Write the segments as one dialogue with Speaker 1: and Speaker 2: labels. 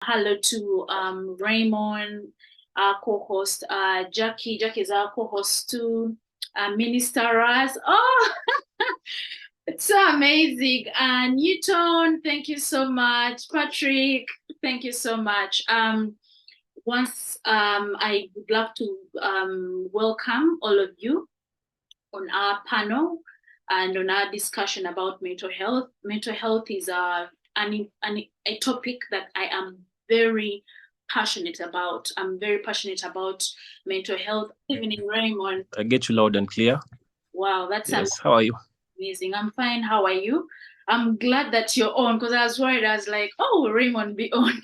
Speaker 1: Hello to Raymond, our co-host, Jackie. Jackie is our co-host too. Minister Raz. Oh, it's so amazing. Newton, thank you so much. Patrick, thank you so much. I would love to welcome all of you on our panel and on our discussion about mental health. Mental health is a topic that I am very passionate about. I'm very passionate about mental health. Evening, Raymond.
Speaker 2: I get you loud and clear.
Speaker 1: Wow, that's
Speaker 2: yes. How are you?
Speaker 1: Amazing. I'm fine. How are you? I'm glad that you're on because I was worried. I was like, oh, Raymond, be on.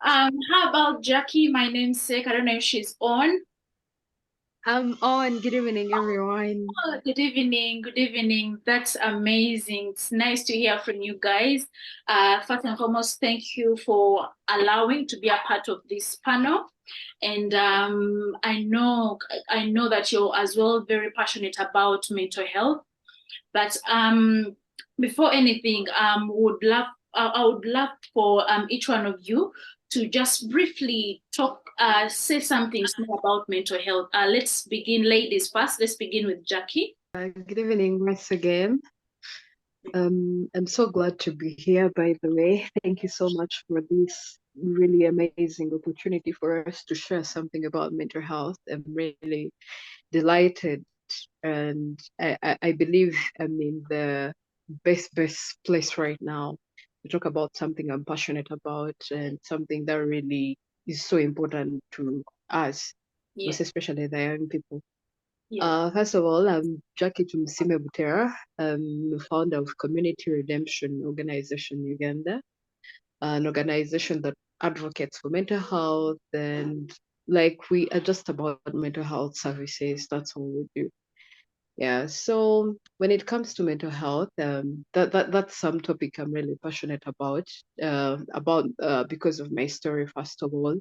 Speaker 1: How about Jackie, my namesake? I don't know if she's on.
Speaker 3: I'm on. Good evening, everyone.
Speaker 1: Oh, good evening. Good evening. That's amazing. It's nice to hear from you guys. First and foremost, thank you for allowing to be a part of this panel. And I know that you're as well very passionate about mental health. But before anything, I would love for each one of you to just briefly say something about mental health. Let's begin, ladies first. Let's begin with Jackie.
Speaker 3: Good evening once again. I'm so glad to be here, by the way. Thank you so much for this really amazing opportunity for us to share something about mental health. I'm really delighted, and I believe I'm in the best place right now to talk about something I'm passionate about and something that really is so important to us, most especially the young people. First of all, I'm Jackie Butera. I'm the founder of Community Redemption Organisation Uganda, an organization that advocates for mental health, and we are just about mental health services. That's all we do. Yeah. So when it comes to mental health, that's some topic I'm really passionate about. Because of my story. First of all,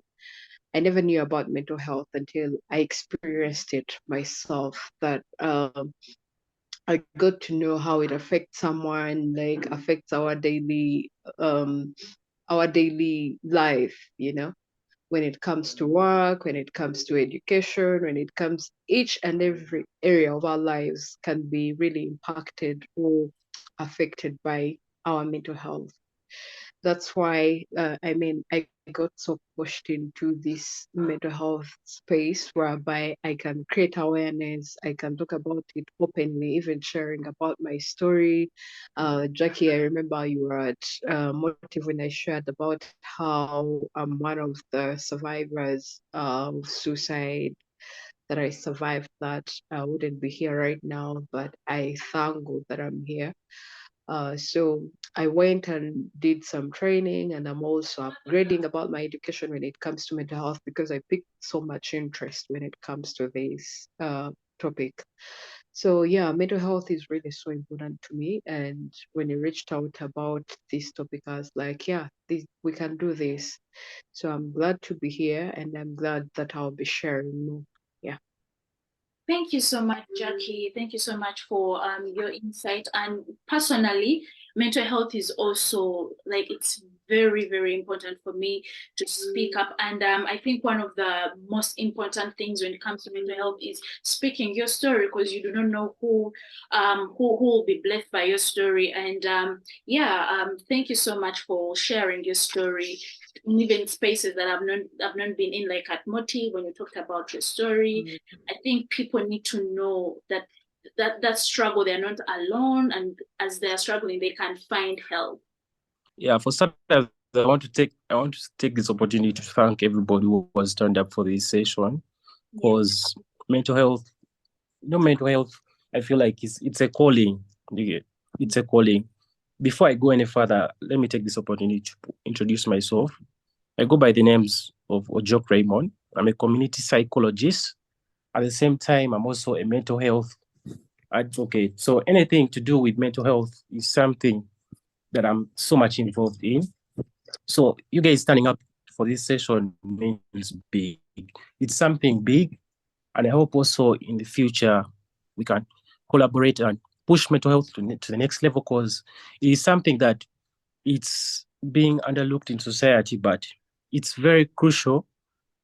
Speaker 3: I never knew about mental health until I experienced it myself. That I got to know how it affects someone, affects our daily life. When it comes to work, when it comes to education, when it comes, each and every area of our lives can be really impacted or affected by our mental health. That's why I got so pushed into this mental health space whereby I can create awareness, I can talk about it openly, even sharing about my story. Jackie, I remember you were at Motive when I shared about how I'm one of the survivors of suicide, that I survived that. I wouldn't be here right now, but I thank God that I'm here. So I went and did some training, and I'm also upgrading about my education when it comes to mental health, because I picked so much interest when it comes to this topic. So yeah, mental health is really so important to me. And when you reached out about this topic, I was like, yeah, we can do this. So I'm glad to be here, and I'm glad that I'll be sharing more. Yeah.
Speaker 1: Thank you so much, Jackie. Thank you so much for your insight. And personally, mental health is also it's very, very important for me to speak up. And I think one of the most important things when it comes to mental health is speaking your story, because you do not know who will be blessed by your story. And thank you so much for sharing your story. Even spaces that I've not been in, like at Motive, when you talked about your story. I think people need to know that struggle, they're not alone, and as they're struggling, they can find help.
Speaker 2: Yeah, for starters, I want to take this opportunity to thank everybody who was turned up for this session, because mental health, I feel like it's a calling. It's a calling. Before I go any further, let me take this opportunity to introduce myself. I go by the names of Ojok Raymond. I'm a community psychologist. At the same time, I'm also a mental health advocate. So anything to do with mental health is something that I'm so much involved in. So you guys standing up for this session means big. It's something big. And I hope also in the future we can collaborate and push mental health to the next level, because it is something that it's being underlooked in society, but it's very crucial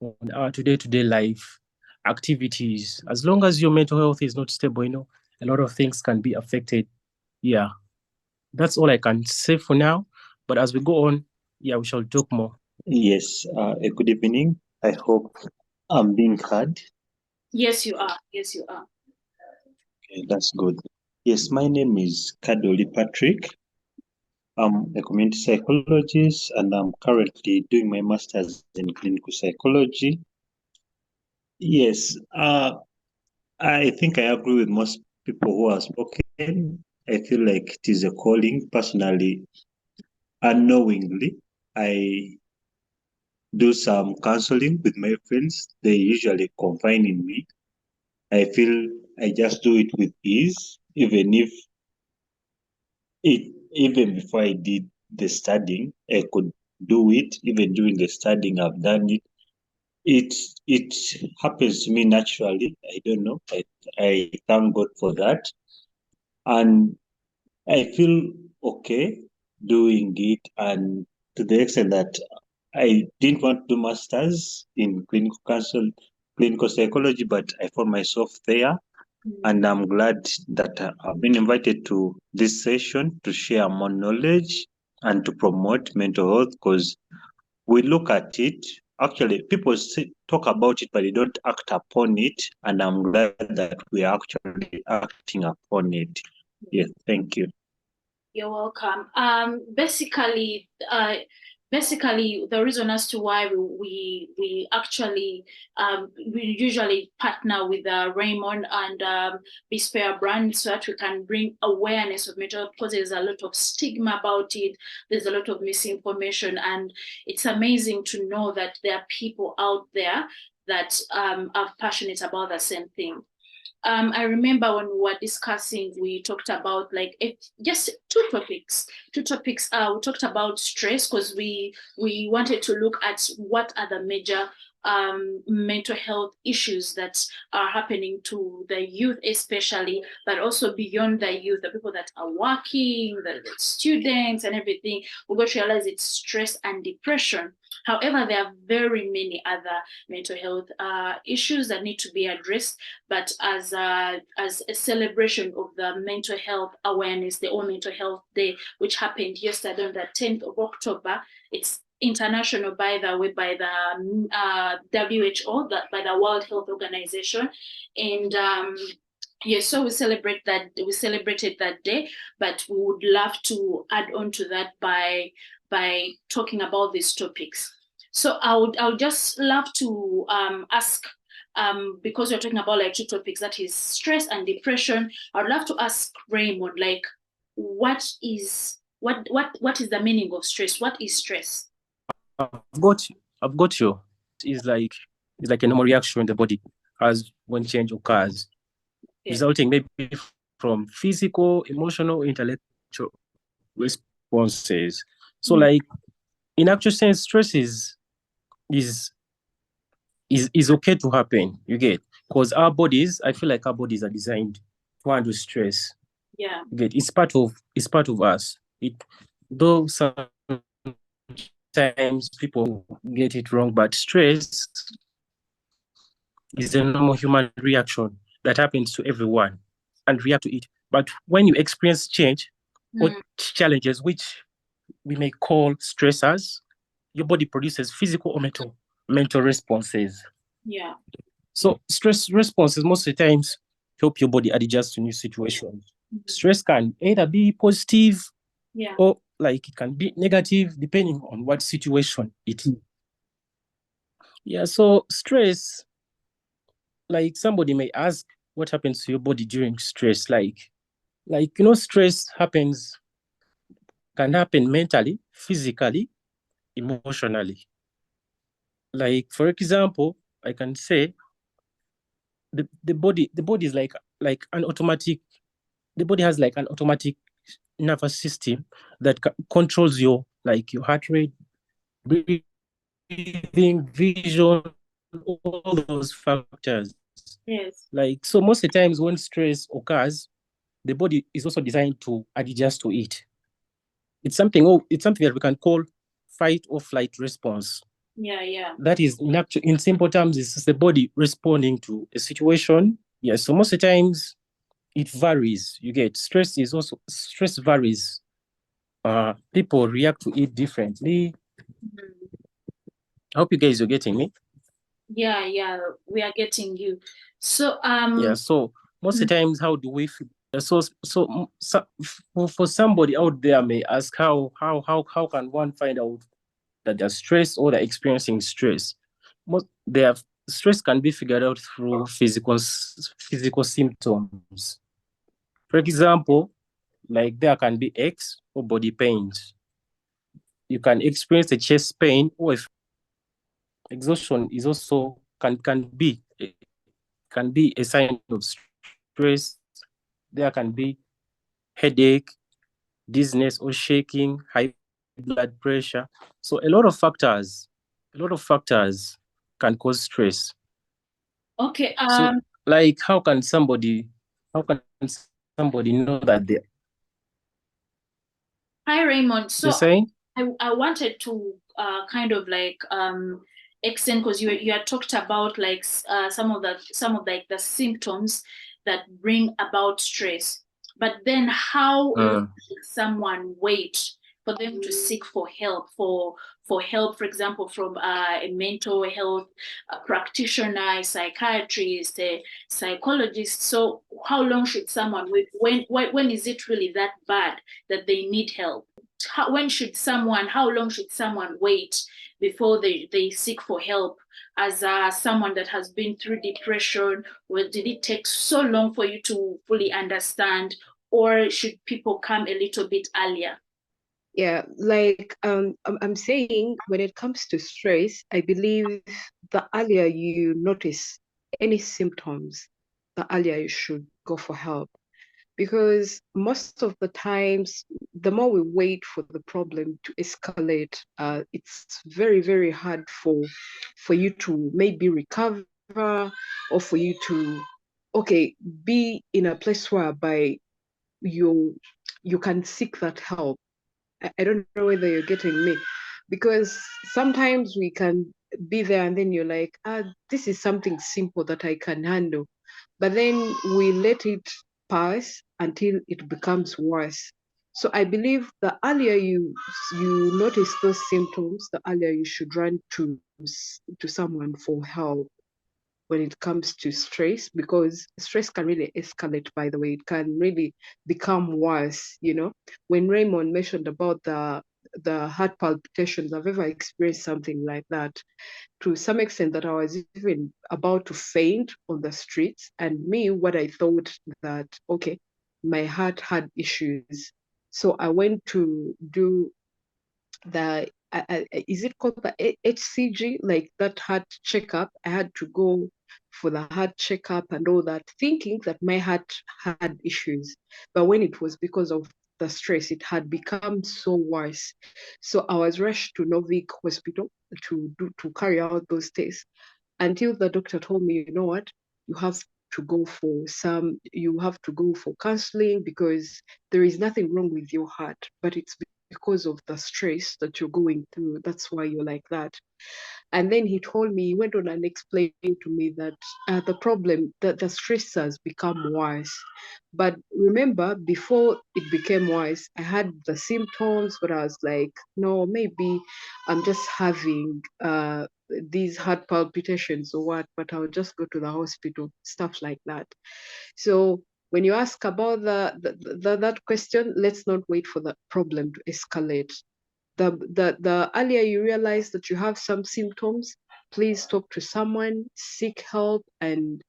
Speaker 2: on our day-to-day life activities. As long as your mental health is not stable, a lot of things can be affected. Yeah, that's all I can say for now. But as we go on, yeah, we shall talk more.
Speaker 4: Yes, a good evening. I hope I'm being heard.
Speaker 1: Yes, you are. Yes, you are.
Speaker 4: Okay, that's good. Yes, my name is Kobusinge Patrick. I'm a community psychologist and I'm currently doing my master's in clinical psychology. Yes, I think I agree with most people who have spoken. I feel like it is a calling. Personally, unknowingly, I do some counseling with my friends. They usually confide in me. I feel I just do it with ease, even before I did the studying, I could do it. Even during the studying, I've done it. It happens to me naturally. I don't know. I thank God for that, and I feel okay doing it, and to the extent that I didn't want to do masters in clinical psychology, but I found myself there. And I'm glad that I've been invited to this session to share more knowledge and to promote mental health, because we look at it. Actually, people talk about it, but they don't act upon it. And I'm glad that we are actually acting upon it. Yes, thank you.
Speaker 1: You're welcome. Basically, the reason as to why we actually we usually partner with Raymond and Bespare brand, so that we can bring awareness of mental health, because there's a lot of stigma about it. There's a lot of misinformation, and it's amazing to know that there are people out there that are passionate about the same thing. I remember when we were discussing, we talked about just two topics. We talked about stress, because we wanted to look at what are the major mental health issues that are happening to the youth, especially, but also beyond the youth, the people that are working, the students, and everything. We got to realize it's stress and depression. However, there are very many other mental health issues that need to be addressed. But as a celebration of the mental health awareness, the All Mental Health Day, which happened yesterday on the 10th of October, it's international, by the way, by the WHO, by the World Health Organization, and yes, so we celebrated that day, but we would love to add on to that by talking about these topics. So I would just love to ask, because we're talking about two topics, that is stress and depression. I'd love to ask Raymond, what is the meaning of stress? What is stress?
Speaker 2: I've got you. It's like a normal reaction in the body as when change occurs, resulting maybe from physical, emotional, intellectual responses. So in actual sense, stress is okay to happen, you get, because I feel like our bodies are designed to handle stress.
Speaker 1: Yeah.
Speaker 2: You get, it's part of us. Though sometimes people get it wrong, but stress is a normal human reaction that happens to everyone and react to it. But when you experience change or challenges, which we may call stressors, your body produces physical or mental responses.
Speaker 1: Yeah.
Speaker 2: So stress responses most of the times help your body adjust to new situations. Stress can either be positive, or it can be negative, depending on what situation it is. Yeah, so stress, somebody may ask, what happens to your body during stress? Stress can happen mentally, physically, emotionally. For example, I can say the body is like an automatic. The body has an automatic nervous system that controls your heart rate, breathing, vision, all those factors.
Speaker 1: Yes.
Speaker 2: So most of the times when stress occurs, the body is also designed to adjust to it. it's something that we can call fight or flight response.
Speaker 1: Yeah.
Speaker 2: That is, in simple terms, it's the body responding to a situation. Yeah, so most of the times it varies. You get stress varies. People react to it differently. I hope you guys are getting me.
Speaker 1: Yeah, we are getting you. So
Speaker 2: so most of the times, how do we feel? For somebody out there may ask how can one find out that they're stressed or they're experiencing stress? Stress can be figured out through physical symptoms. For example, like there can be aches or body pains. You can experience a chest pain, or if exhaustion is also can be a sign of stress. There can be headache, dizziness or shaking, high blood pressure. So a lot of factors can cause stress.
Speaker 1: Okay.
Speaker 2: So like how can somebody know that they...
Speaker 1: Hi Raymond. So
Speaker 2: You're saying?
Speaker 1: I wanted to kind of like extend, because you had talked about like some of like the symptoms that bring about stress, but then how should someone wait for them to seek for help, for example, from a mental health practitioner, a psychiatrist, a psychologist? So how long should someone wait? When is it really that bad that they need help? How long should someone wait before they seek for help? As someone that has been through depression, or did it take so long for you to fully understand, or should people come a little bit earlier?
Speaker 3: Yeah, like I'm saying, when it comes to stress, I believe the earlier you notice any symptoms, the earlier you should go for help. Because most of the times, the more we wait for the problem to escalate, it's very, very hard for you to maybe recover, or for you to, be in a place whereby you can seek that help. I don't know whether you're getting me, because sometimes we can be there and then you're like, this is something simple that I can handle. But then we let it pass until it becomes worse. So I believe the earlier you notice those symptoms, the earlier you should run to someone for help when it comes to stress, because stress can really escalate. By the way, it can really become worse. When Raymond mentioned about the heart palpitations, I've ever experienced something like that, to some extent that I was even about to faint on the streets. And me, what I thought that, okay, my heart had issues. So I went to do the, is it called the HCG, like that heart checkup? I had to go for the heart checkup and all that, thinking that my heart had issues. But when it was because of the stress, it had become so worse. So I was rushed to Novik Hospital to carry out those tests, until the doctor told me, you know what, you have to go for counseling, because there is nothing wrong with your heart, but it's because of the stress that you're going through. That's why you're like that. And then he went on and explained to me that the problem, that the stress has become worse. But remember, before it became worse, I had the symptoms, but I was like, no, maybe I'm just having these heart palpitations or what, but I'll just go to the hospital, stuff like that. So when you ask about that question, let's not wait for the problem to escalate. The earlier you realize that you have some symptoms, please talk to someone, seek help, and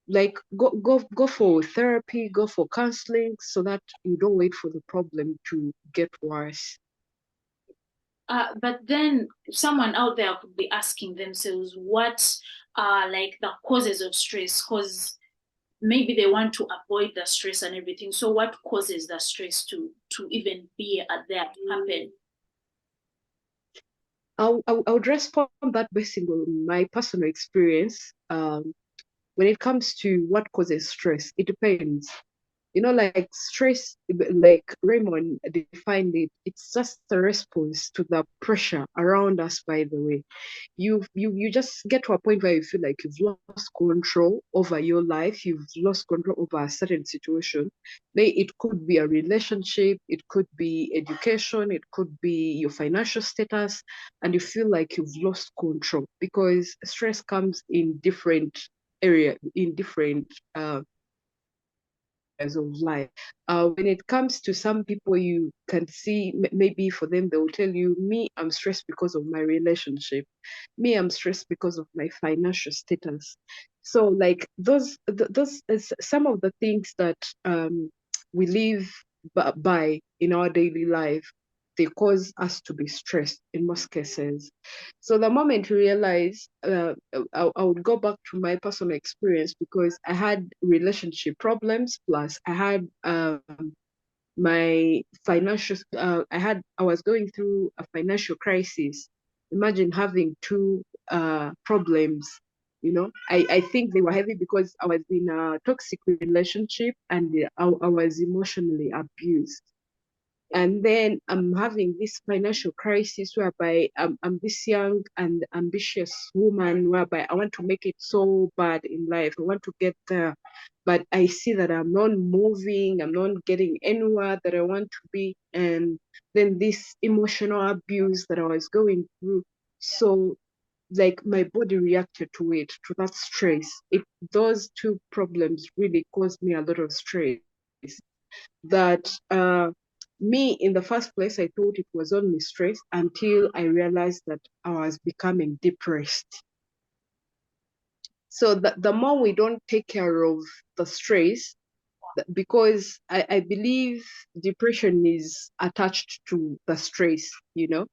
Speaker 3: like go for therapy, go for counseling, so that you don't wait for the problem to get worse.
Speaker 1: But then someone out there could be asking themselves, what are like the causes of stress? Because maybe they want to avoid the stress and everything. So what causes the stress to even be there to happen?
Speaker 3: I would respond that based on my personal experience. When it comes to what causes stress, it depends. You know, like stress, like Raymond defined it, it's just a response to the pressure around us, by the way. You just get to a point where you feel like you've lost control over your life, you've lost control over a certain situation. It could be a relationship, it could be education, it could be your financial status, and you feel like you've lost control because stress comes in different different of life. When it comes to some people, you can see maybe for them, they will tell you, me, I'm stressed because of my relationship. Me, I'm stressed because of my financial status. So like those is some of the things that we live by in our daily life. They cause us to be stressed in most cases. So the moment you realize, I would go back to my personal experience because I had relationship problems, plus I had my financial, I was going through a financial crisis. Imagine having two problems, you know. I think they were heavy because I was in a toxic relationship and I was emotionally abused. And then I'm having this financial crisis whereby I'm this young and ambitious woman whereby I want to make it so bad in life. I want to get there, but I see that I'm not moving, I'm not getting anywhere that I want to be. And then this emotional abuse that I was going through. So like my body reacted to it, to that stress. Those two problems really caused me a lot of stress that me in the first place, I thought it was only stress until I realized that I was becoming depressed. So the more we don't take care of the stress, because I believe depression is attached to the stress, you know.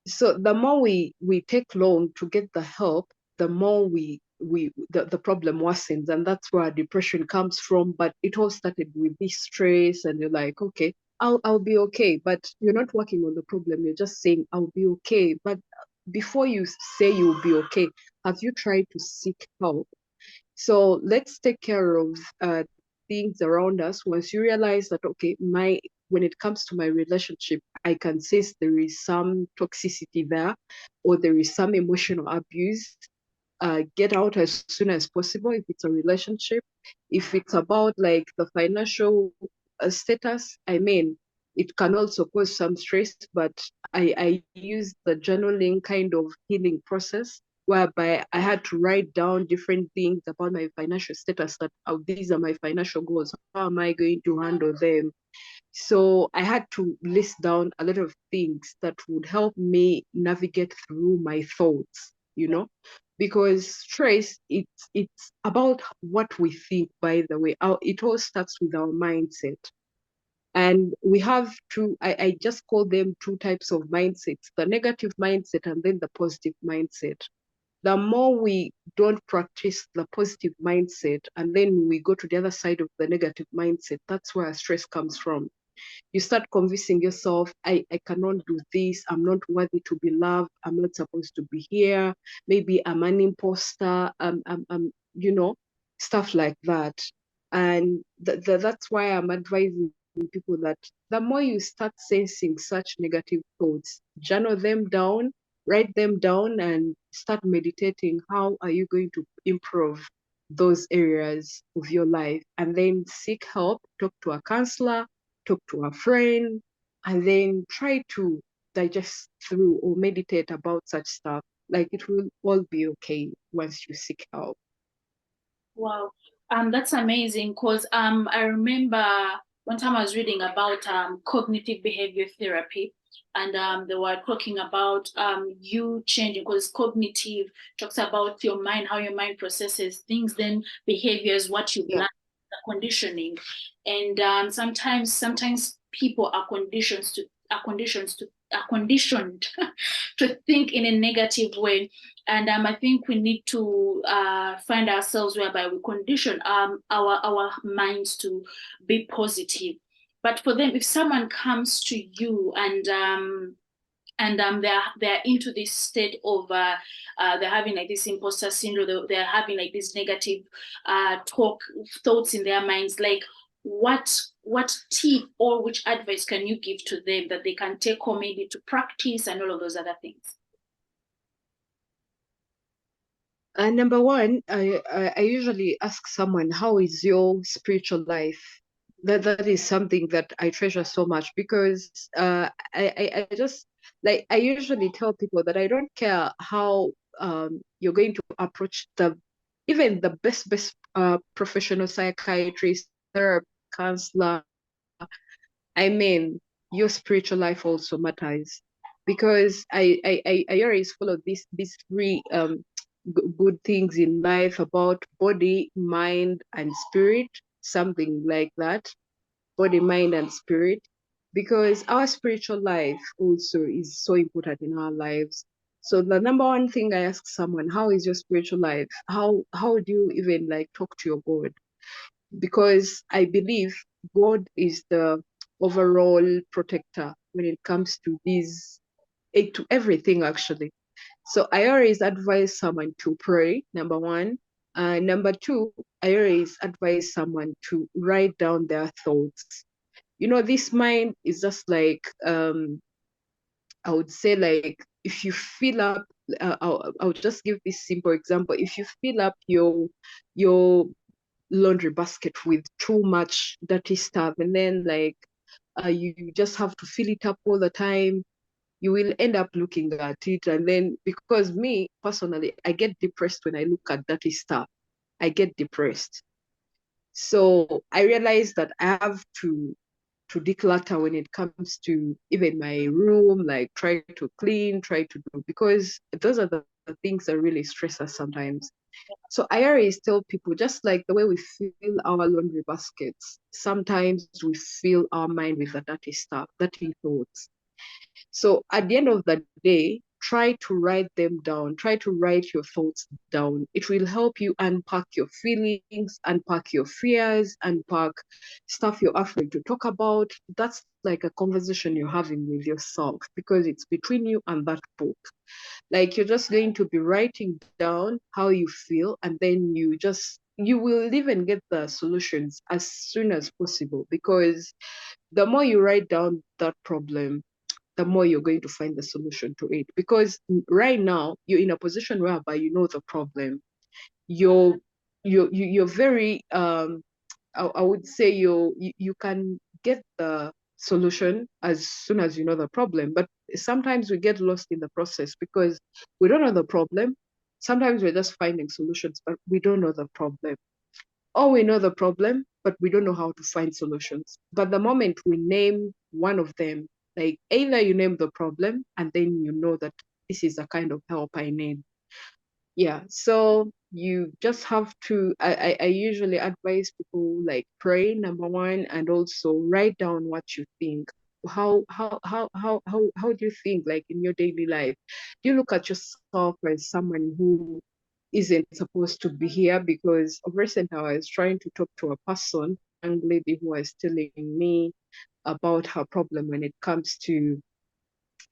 Speaker 3: So the more we take long to get the help, the more the problem worsens, and that's where depression comes from. But it all started with this stress, and you're like, okay, I'll be okay, but you're not working on the problem. You're just saying I'll be okay. But before you say you'll be okay, have you tried to seek help? So let's take care of things around us. Once you realize that, okay, when it comes to my relationship, I can sense there is some toxicity there, or there is some emotional abuse. Get out as soon as possible if it's a relationship. If it's about like the financial status, I mean, it can also cause some stress, but I use the journaling kind of healing process whereby I had to write down different things about my financial status, that these are my financial goals. How am I going to handle them? So I had to list down a lot of things that would help me navigate through my thoughts, you know, because stress, it's about what we think, by the way. It all starts with our mindset. And we have I just call them two types of mindsets, the negative mindset and then the positive mindset. The more we don't practice the positive mindset and then we go to the other side of the negative mindset, that's where stress comes from. You start convincing yourself, I cannot do this, I'm not worthy to be loved, I'm not supposed to be here, maybe I'm an imposter, you know, stuff like that. And that's why I'm advising people that the more you start sensing such negative thoughts, journal them down, write them down, and start meditating. How are you going to improve those areas of your life? And then seek help, talk to a counselor, talk to a friend, and then try to digest through or meditate about such stuff. Like it will all be okay once you seek help.
Speaker 1: Wow, that's amazing because I remember one time I was reading about cognitive behavior therapy, and they were talking about you changing, because cognitive talks about your mind, how your mind processes things, then behaviors, what you've learned, the conditioning, and sometimes people are conditioned to think in a negative way. And I think we need to find ourselves whereby we condition our minds to be positive. But for them, if someone comes to you and they're into this state of they're having like this imposter syndrome, they're having like this negative thoughts in their minds, like what tip or which advice can you give to them that they can take home maybe to practice and all of those other things?
Speaker 3: Number one, I usually ask someone, how is your spiritual life? That is something that I treasure so much, because I just, like, I usually tell people that I don't care how you're going to approach even the best professional psychiatrist, therapist, counselor. I mean, your spiritual life also matters, because I always follow these three good things in life about body, mind, and spirit, something like that. Body, mind, and spirit, because our spiritual life also is so important in our lives. So the number one thing I ask someone, how is your spiritual life? How do you even like talk to your God? Because I believe God is the overall protector when it comes to to everything actually. So I always advise someone to pray, number one. Number two, I always advise someone to write down their thoughts. You know, this mind is just like, I would say, like, if you fill up, I'll just give this simple example. If you fill up your laundry basket with too much dirty stuff, and then like you just have to fill it up all the time, you will end up looking at it. And then, because me personally, I get depressed when I look at dirty stuff. I get depressed. So I realized that I have to declutter when it comes to even my room, like try to clean, try to do, because those are the things that really stress us sometimes. So I always tell people, just like the way we fill our laundry baskets, sometimes we fill our mind with the dirty stuff, dirty thoughts. So at the end of the day, try to write them down. Try to write your thoughts down. It will help you unpack your feelings, unpack your fears, unpack stuff you're afraid to talk about. That's like a conversation you're having with yourself, because it's between you and that book. Like, you're just going to be writing down how you feel, and then you will even get the solutions as soon as possible, because the more you write down that problem, the more you're going to find the solution to it. Because right now you're in a position whereby you know the problem. You're very I would say you can get the solution as soon as you know the problem. But sometimes we get lost in the process because we don't know the problem. Sometimes we're just finding solutions, but we don't know the problem. Or we know the problem, but we don't know how to find solutions. But the moment we name one of them, like either you name the problem and then you know that this is the kind of help I need. Yeah, so you just have to, I usually advise people, like, pray, number one, and also write down what you think. How do you think, like, in your daily life? Do you look at yourself as someone who isn't supposed to be here? Because of recent, I was trying to talk to a person, a young lady, who was telling me about her problem when it comes to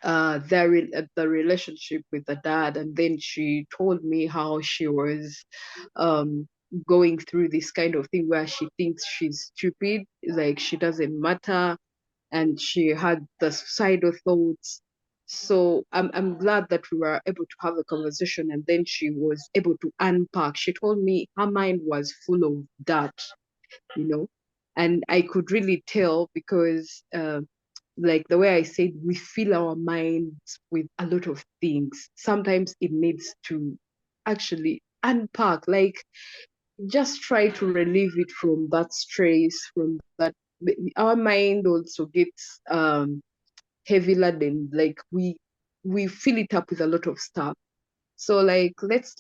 Speaker 3: the relationship with the dad. And then she told me how she was going through this kind of thing where she thinks she's stupid, like she doesn't matter, and she had the suicidal thoughts. So I'm glad that we were able to have a conversation, and then she was able to unpack. She told me her mind was full of that, you know, and I could really tell, because like the way I said, we fill our minds with a lot of things. Sometimes it needs to actually unpack, like, just try to relieve it from that stress, from that. Our mind also gets heavy laden, like we fill it up with a lot of stuff. So, like, let's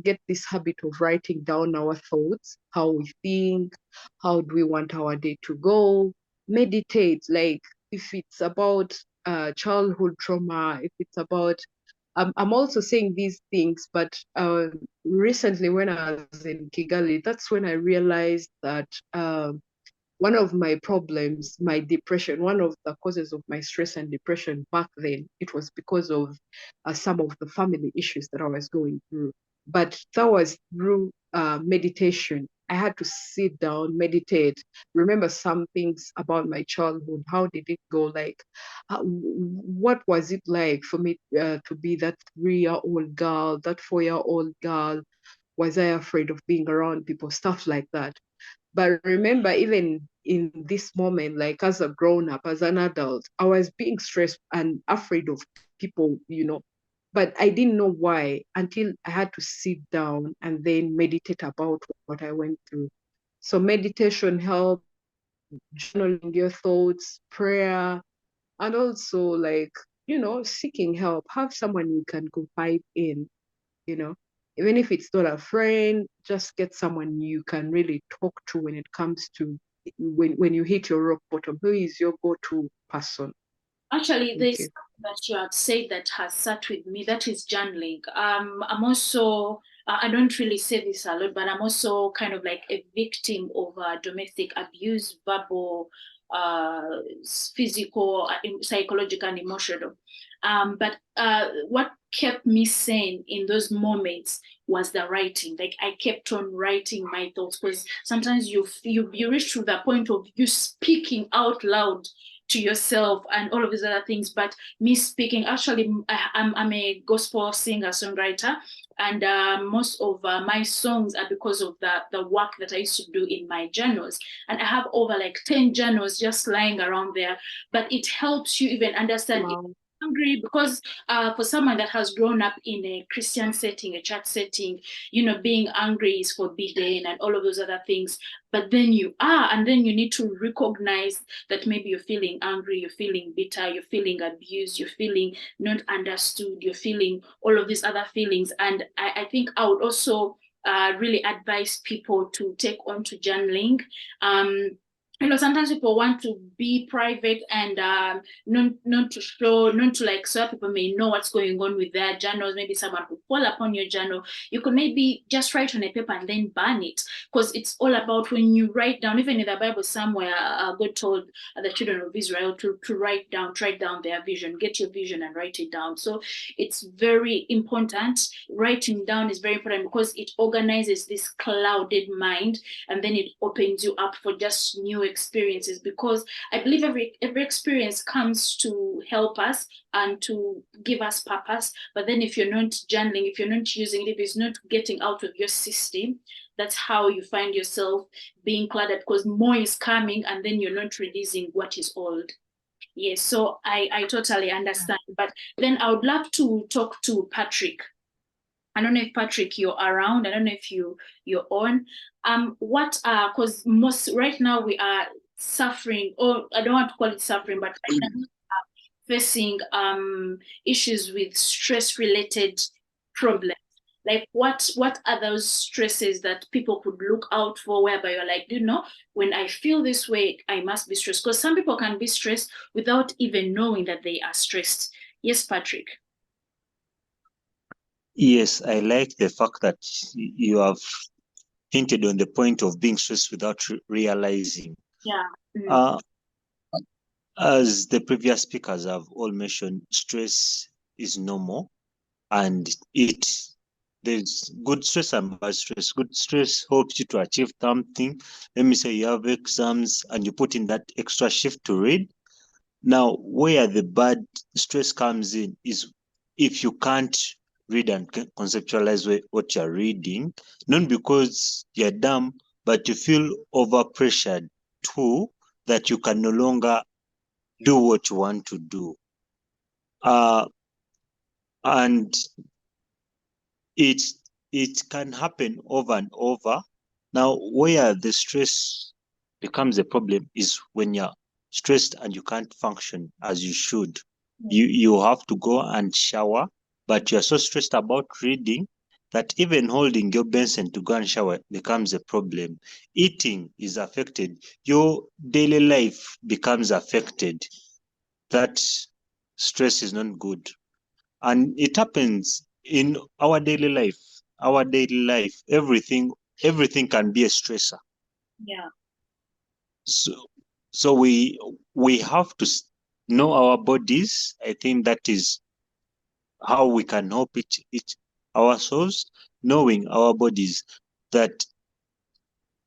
Speaker 3: get this habit of writing down our thoughts, how we think, how do we want our day to go. Meditate, like, if it's about childhood trauma, if it's about, I'm also saying these things, but recently when I was in Kigali, that's when I realized that one of my problems, my depression, one of the causes of my stress and depression back then, it was because of some of the family issues that I was going through. But that was through meditation. I had to sit down, meditate, remember some things about my childhood. How did it go? Like, what was it like for me to be that 3-year-old girl, that 4-year-old girl? Was I afraid of being around people? Stuff like that. But remember, even in this moment, like as a grown up, as an adult, I was being stressed and afraid of people, but I didn't know why until I had to sit down and then meditate about what I went through. So meditation helped, journaling your thoughts, prayer, and also like, seeking help. Have someone you can confide in, you know, even if it's not a friend, just get someone you can really talk to when it comes to when you hit your rock bottom. Who is your go-to person?
Speaker 1: Actually,
Speaker 3: Thank
Speaker 1: there's
Speaker 3: you.
Speaker 1: something that you have said that has sat with me. That is journaling. I'm also, I don't really say this a lot, but I'm also kind of like a victim of domestic abuse, verbal, uh, physical, psychological, and emotional. But what kept me sane in those moments was the writing. Like I kept on writing my thoughts because sometimes you reach to the point of you speaking out loud to yourself and all of these other things. But me speaking, actually, I'm a gospel singer songwriter, and most of my songs are because of the work that I used to do in my journals, and I have over like 10 journals just lying around there. But it helps you even understand.
Speaker 3: Wow.
Speaker 1: Hungry because for someone that has grown up in a Christian setting, a church setting, being angry is forbidden and all of those other things. But then you are, and then you need to recognize that maybe you're feeling angry, you're feeling bitter, you're feeling abused, you're feeling not understood, you're feeling all of these other feelings. And I think I would also really advise people to take on to journaling. Sometimes people want to be private and not to show, not to like, so that people may know what's going on with their journals. Maybe someone could fall upon your journal. You could maybe just write on a paper and then burn it, because it's all about when you write down. Even in the Bible somewhere, God told the children of Israel to write down their vision, get your vision and write it down. So it's very important. Writing down is very important because it organizes this clouded mind, and then it opens you up for just new experiences, because I believe every experience comes to help us and to give us purpose. But then if you're not journaling, if you're not using it, if it's not getting out of your system, that's how you find yourself being cluttered, because more is coming and then you're not releasing what is old. Yes, so I totally understand. But then I would love to talk to Patrick. I don't know if Patrick, you're around. I don't know if you're on. What because most right now we are suffering, or I don't want to call it suffering, but right now we are facing issues with stress related problems. Like what are those stresses that people could look out for, whereby you're like, when I feel this way, I must be stressed? Because some people can be stressed without even knowing that they are stressed. Yes, Patrick.
Speaker 4: Yes, I like the fact that you have hinted on the point of being stressed without realizing.
Speaker 1: Yeah. Mm.
Speaker 4: As the previous speakers have all mentioned, stress is normal, and there's good stress and bad stress. Good stress helps you to achieve something. Let me say you have exams and you put in that extra shift to read. Now, where the bad stress comes in is if you can't read and conceptualize what you're reading, not because you're dumb, but you feel overpressured too, that you can no longer do what you want to do. And it can happen over and over. Now, where the stress becomes a problem is when you're stressed and you can't function as you should. You have to go and shower, but you're so stressed about reading that even holding your Benson to go and shower becomes a problem. Eating is affected. Your daily life becomes affected. That stress is not good. And it happens in our daily life. Our daily life, everything can be a stressor.
Speaker 1: Yeah.
Speaker 4: So we have to know our bodies. I think that is how we can help it ourselves, knowing our bodies, that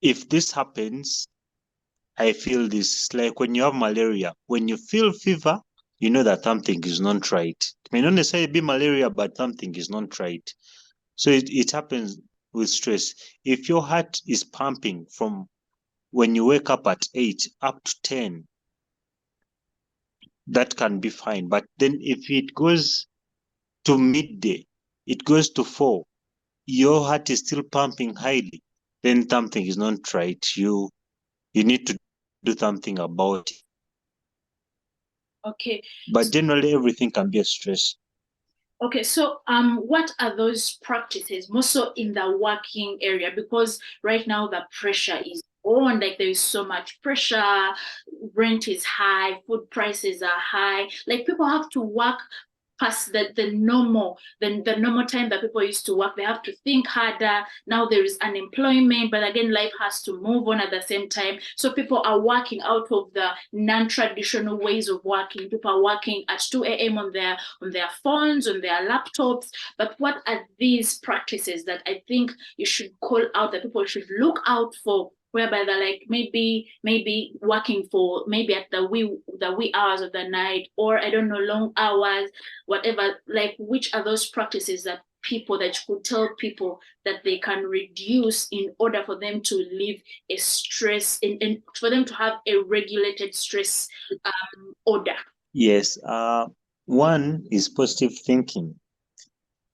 Speaker 4: if this happens, I feel this like when you have malaria, when you feel fever, you know that something is not right. It may not necessarily be malaria, but something is not right. So it happens with stress. If your heart is pumping from when you wake up at 8 up to 10, that can be fine. But then if it goes to midday, it goes to 4, your heart is still pumping highly, then something is not right. You need to do something about it.
Speaker 1: Okay.
Speaker 4: But generally, everything can be a stress.
Speaker 1: Okay, so what are those practices, more so in the working area? Because right now the pressure is on, like there is so much pressure, rent is high, food prices are high, like people have to work past the normal time that people used to work. They have to think harder. Now there is unemployment, but again, life has to move on at the same time. So people are working out of the non-traditional ways of working. People are working at 2 a.m. on their phones, on their laptops. But what are these practices that I think you should call out, that people should look out for, whereby they're like maybe working for maybe at the wee hours of the night, or I don't know, long hours, whatever, like which are those practices that people that you could tell people that they can reduce in order for them to live a stress and for them to have a regulated stress order?
Speaker 4: Yes. One is positive thinking.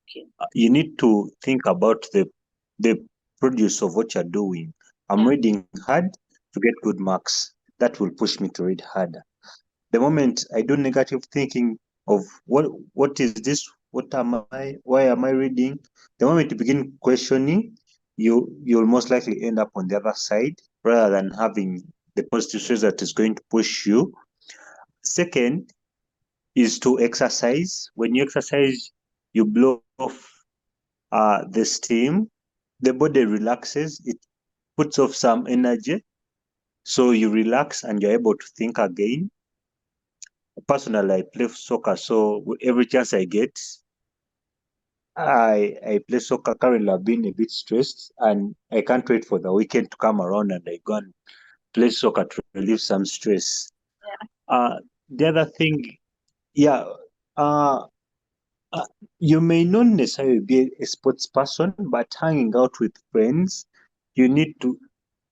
Speaker 1: Okay.
Speaker 4: You need to think about the produce of what you're doing. I'm reading hard to get good marks. That will push me to read harder. The moment I do negative thinking of what is this? What am I? Why am I reading? The moment you begin questioning, you'll most likely end up on the other side rather than having the positive stress that is going to push you. Second is to exercise. When you exercise, you blow off the steam. The body relaxes. It puts off some energy. So you relax and you're able to think again. Personally, I play soccer, so every chance I get, I play soccer. Currently, I've been a bit stressed, and I can't wait for the weekend to come around and I go and play soccer to relieve some stress. The other thing, yeah, uh, you may not necessarily be a sports person, but hanging out with friends, you need to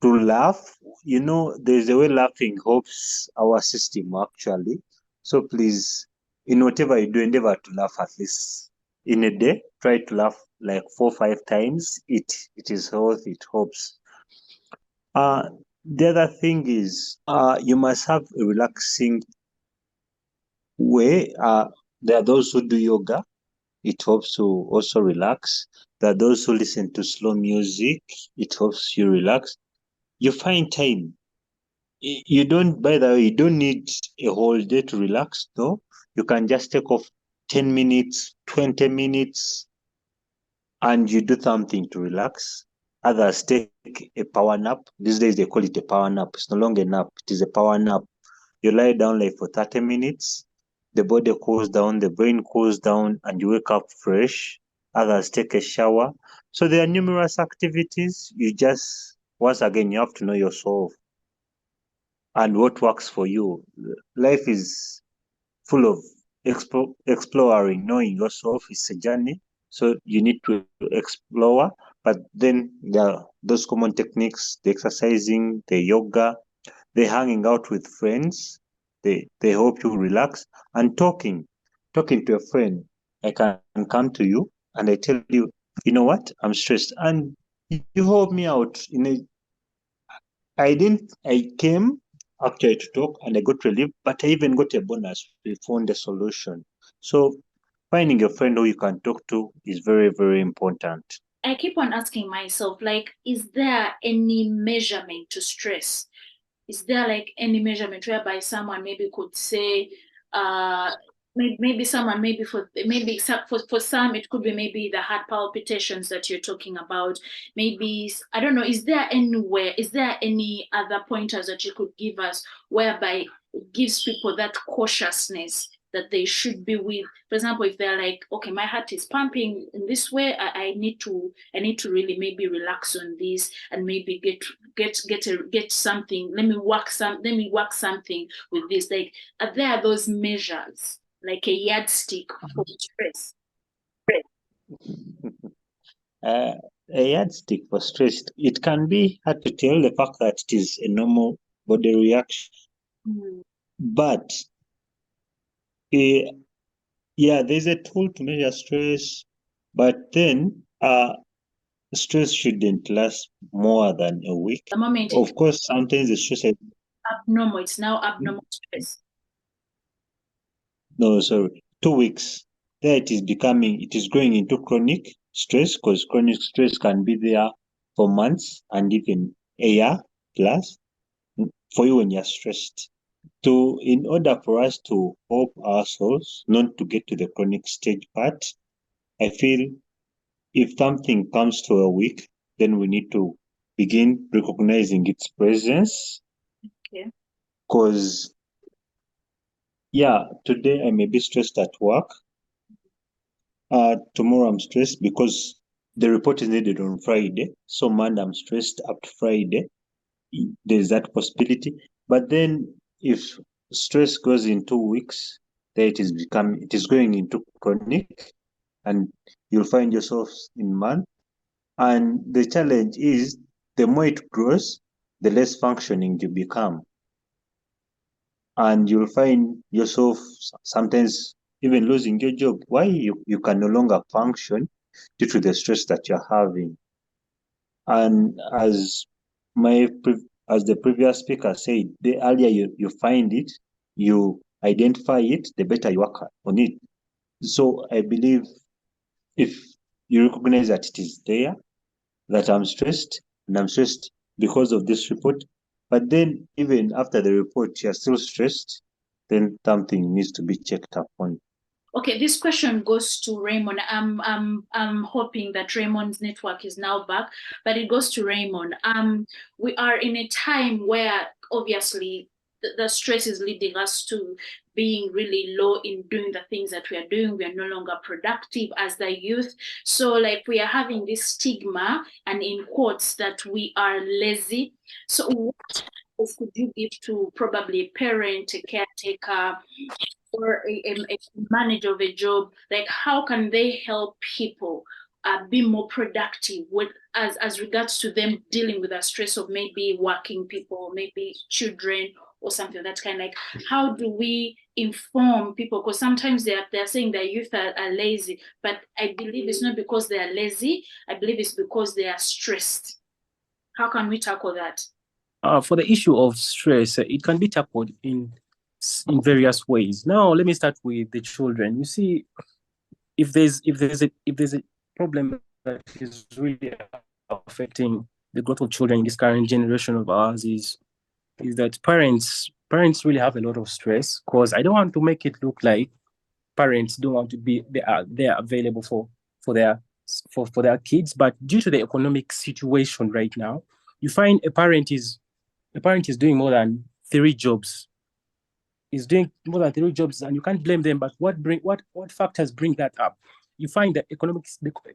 Speaker 4: laugh. You know, there's a way laughing helps our system actually. So please, in whatever you do, endeavor to laugh at least in a day. Try to laugh like 4 or 5 times. It is healthy, it helps. The other thing is you must have a relaxing way. There are those who do yoga. It helps to also relax. There are those who listen to slow music. It helps you relax. You find time. You don't, by the way, you don't need a whole day to relax, no. You can just take off 10 minutes, 20 minutes, and you do something to relax. Others take a power nap. These days they call it a power nap. It's no longer a nap, it is a power nap. You lie down like for 30 minutes, the body cools down, the brain cools down, and you wake up fresh. Others take a shower. So there are numerous activities. You just, once again, you have to know yourself and what works for you. Life is full of exploring. Knowing yourself is a journey, so you need to explore. But then there are those common techniques: the exercising, the yoga, the hanging out with friends. They help you relax, and talking to a friend. I can come to you and I tell you, you know what, I'm stressed, and you help me out in a I came actually to talk and I got relief, but I even got a bonus. We found a solution. So finding a friend who you can talk to is very, very important.
Speaker 1: I keep on asking myself, like, is there any measurement to stress? Is there like any measurement whereby someone maybe could say, maybe someone for some it could be maybe the heart palpitations that you're talking about. Maybe I don't know. Is there any other pointers that you could give us whereby it gives people that cautiousness that they should be with. For example, if they're like, okay, my heart is pumping in this way, I need to really maybe relax on this and maybe get something. Let me work something with this. Like, are there those measures, like a yardstick for stress?
Speaker 4: A yardstick for stress, it can be hard to tell the fact that it is a normal body reaction. But yeah, there's a tool to measure stress, but then stress shouldn't last more than a week.
Speaker 1: The moment
Speaker 4: Of course, sometimes the stress is
Speaker 1: abnormal, it's now abnormal stress.
Speaker 4: no, sorry, 2 weeks. There it is growing into chronic stress, because chronic stress can be there for months and even a year plus for you when you're stressed. So in order for us to help ourselves not to get to the chronic stage part, I feel if something comes to a week, then we need to begin recognizing its presence.
Speaker 1: Okay.
Speaker 4: Because, yeah, today I may be stressed at work. Tomorrow I'm stressed because the report is needed on Friday. So Monday I'm stressed up to Friday. There's that possibility. But then if stress goes in 2 weeks, then it is going into chronic, and you'll find yourself in month. And the challenge is the more it grows, the less functioning you become. And you'll find yourself sometimes even losing your job. Why? You can no longer function due to the stress that you're having. And as the previous speaker said, the earlier you find it, you identify it, the better you work on it. So I believe if you recognize that it is there, that I'm stressed, and I'm stressed because of this report, but then even after the report, you're still stressed, then something needs to be checked up on.
Speaker 1: Okay, this question goes to Raymond. I'm hoping that Raymond's network is now back, but it goes to Raymond. We are in a time where obviously the stress is leading us to being really low in doing the things that we are doing. We are no longer productive as the youth. So like we are having this stigma and in quotes that we are lazy. So what could you give to probably a parent, a caretaker, or a manager of a job? Like how can they help people be more productive with as regards to them dealing with the stress of maybe working people, maybe children or something that kind? Like how do we inform people? Because sometimes they're saying that youth are lazy, but I believe it's not because they are lazy. I believe it's because they are stressed. How can we tackle that?
Speaker 2: For the issue of stress, it can be tackled in various ways. Now, let me start with the children. You see, if there's a problem that is really affecting the growth of children in this current generation of ours, is that parents really have a lot of stress. Because I don't want to make it look like parents don't want to be they are available for their kids, but due to the economic situation right now, you find a parent is doing more than 3 jobs. Is doing more than 3 jobs, and you can't blame them. But what factors bring that up? You find that the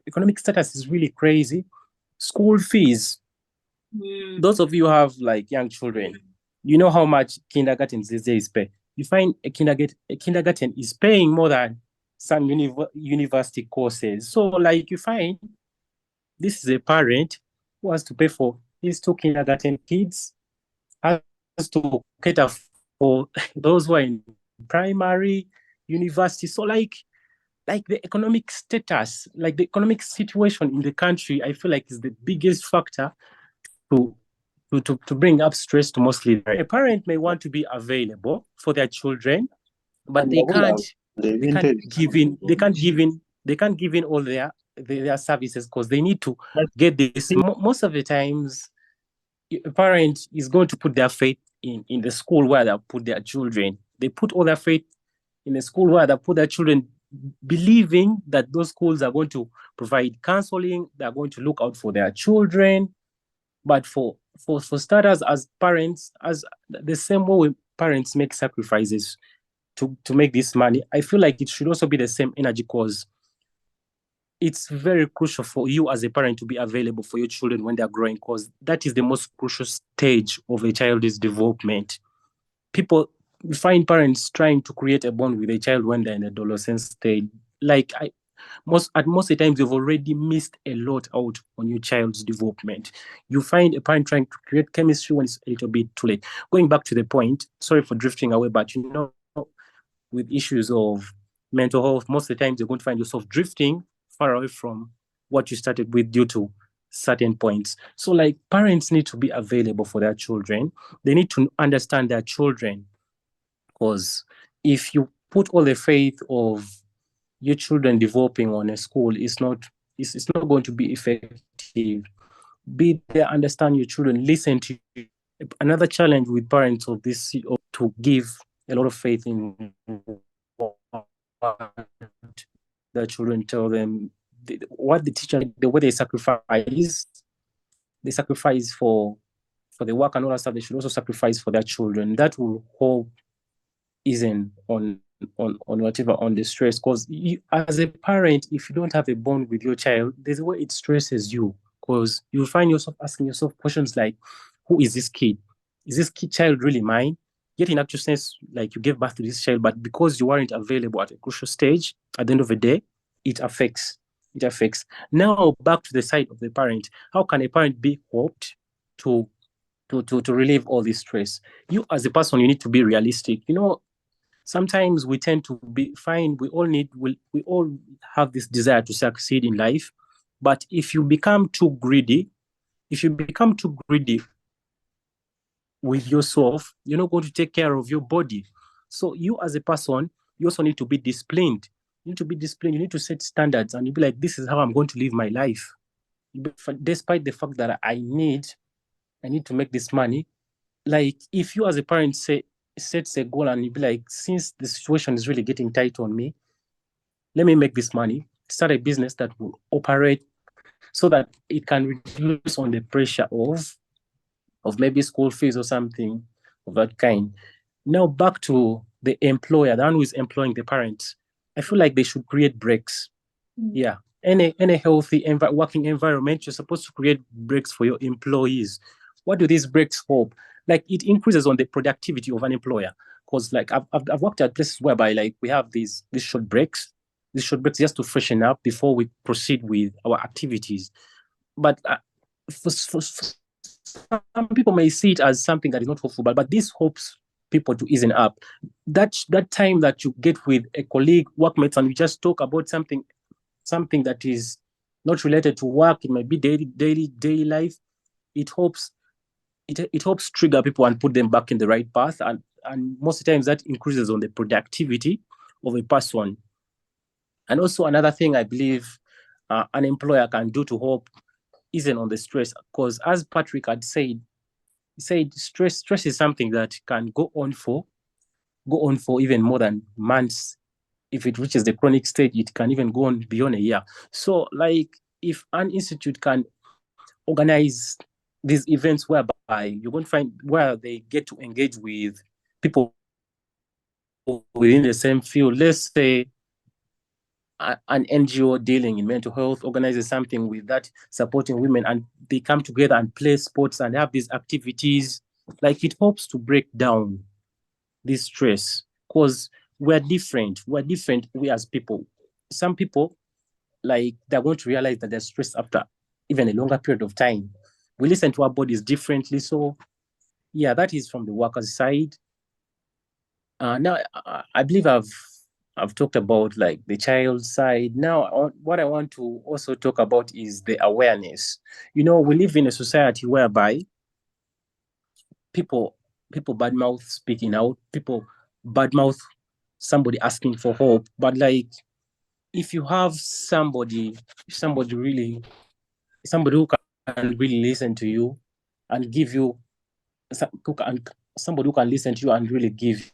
Speaker 2: economic status is really crazy. School fees. Those of you who have like young children, you know how much kindergarten these days pay. You find a kindergarten is paying more than some university courses. So like you find this is a parent who has to pay for his 2 kindergarten kids, has to cater for those who are in primary, university. So like the economic status, like the economic situation in the country, I feel like is the biggest factor to bring up stress to mostly. A parent may want to be available for their children, but they can't give in all their services, because they need to get this. Most of the times, a parent is going to put their faith in the school where they put their children. They put all their faith in the school where they put their children, believing that those schools are going to provide counseling, they're going to look out for their children. But for starters, as parents, as the same way parents make sacrifices to make this money, I feel like it should also be the same energy, because it's very crucial for you as a parent to be available for your children when they're growing, because that is the most crucial stage of a child's development. People find parents trying to create a bond with a child when they're in adolescent stage. Like most of the times, you've already missed a lot out on your child's development. You find a parent trying to create chemistry when it's a little bit too late. Going back to the point, sorry for drifting away, but with issues of mental health, most of the times you're going to find yourself drifting far away from what you started with due to certain points. So like parents need to be available for their children. They need to understand their children, because if you put all the faith of your children developing on a school, it's not going to be effective. Be there, understand your children, listen to you. Another challenge with parents of this to give a lot of faith in what the children tell them, what the teacher, the way they sacrifice for the work and all that stuff. They should also sacrifice for their children. That will help easing on whatever, on the stress, because as a parent, if you don't have a bond with your child, there's a way it stresses you, because you'll find yourself asking yourself questions like, who is this kid? Is this child really mine? Yet in actual sense, like you gave birth to this child, but because you weren't available at a crucial stage, at the end of the day, it affects. Now back to the side of the parent. How can a parent be helped to relieve all this stress? You as a person, you need to be realistic. Sometimes we tend to be fine. We all have this desire to succeed in life. But if you become too greedy with yourself, you're not going to take care of your body. So you as a person, you also need to be disciplined. You need to set standards, and you be like, this is how I'm going to live my life. Despite the fact that I need to make this money. Like if you as a parent sets a goal and you be like, since the situation is really getting tight on me, let me make this money, start a business that will operate so that it can reduce on the pressure of maybe school fees or something of that kind. Now back to the employer, the one who is employing the parents. I feel like they should create breaks. Yeah. Any healthy working environment, you're supposed to create breaks for your employees. What do these breaks help? Like it increases on the productivity of an employer. Because like I've worked at places whereby like we have these short breaks just to freshen up before we proceed with our activities. But for some people may see it as something that is not helpful, but this helps people to ease up. That time that you get with a colleague, workmates, and we just talk about something that is not related to work, it might be daily life. It helps trigger people and put them back in the right path, and most of the times that increases on the productivity of a person. And also another thing I believe an employer can do to help easing on the stress, because as Patrick had said, he said stress is something that can go on for even more than months. If it reaches the chronic stage, it can even go on beyond a year. So like if an institute can organize these events whereby you're going to find where they get to engage with people within the same field, let's say an NGO dealing in mental health organizes something with that, supporting women, and they come together and play sports and have these activities, like it helps to break down this stress, because we're different, we as people. Some people, like, they're going to realize that they're stressed after even a longer period of time. We listen to our bodies differently. So yeah, that is from the workers' side. Now I believe I've talked about like the child side. Now what I want to also talk about is the awareness. We live in a society whereby people badmouth speaking out, people badmouth somebody asking for help. But like, if you have somebody who can really listen to you and give you somebody who can listen to you and really give.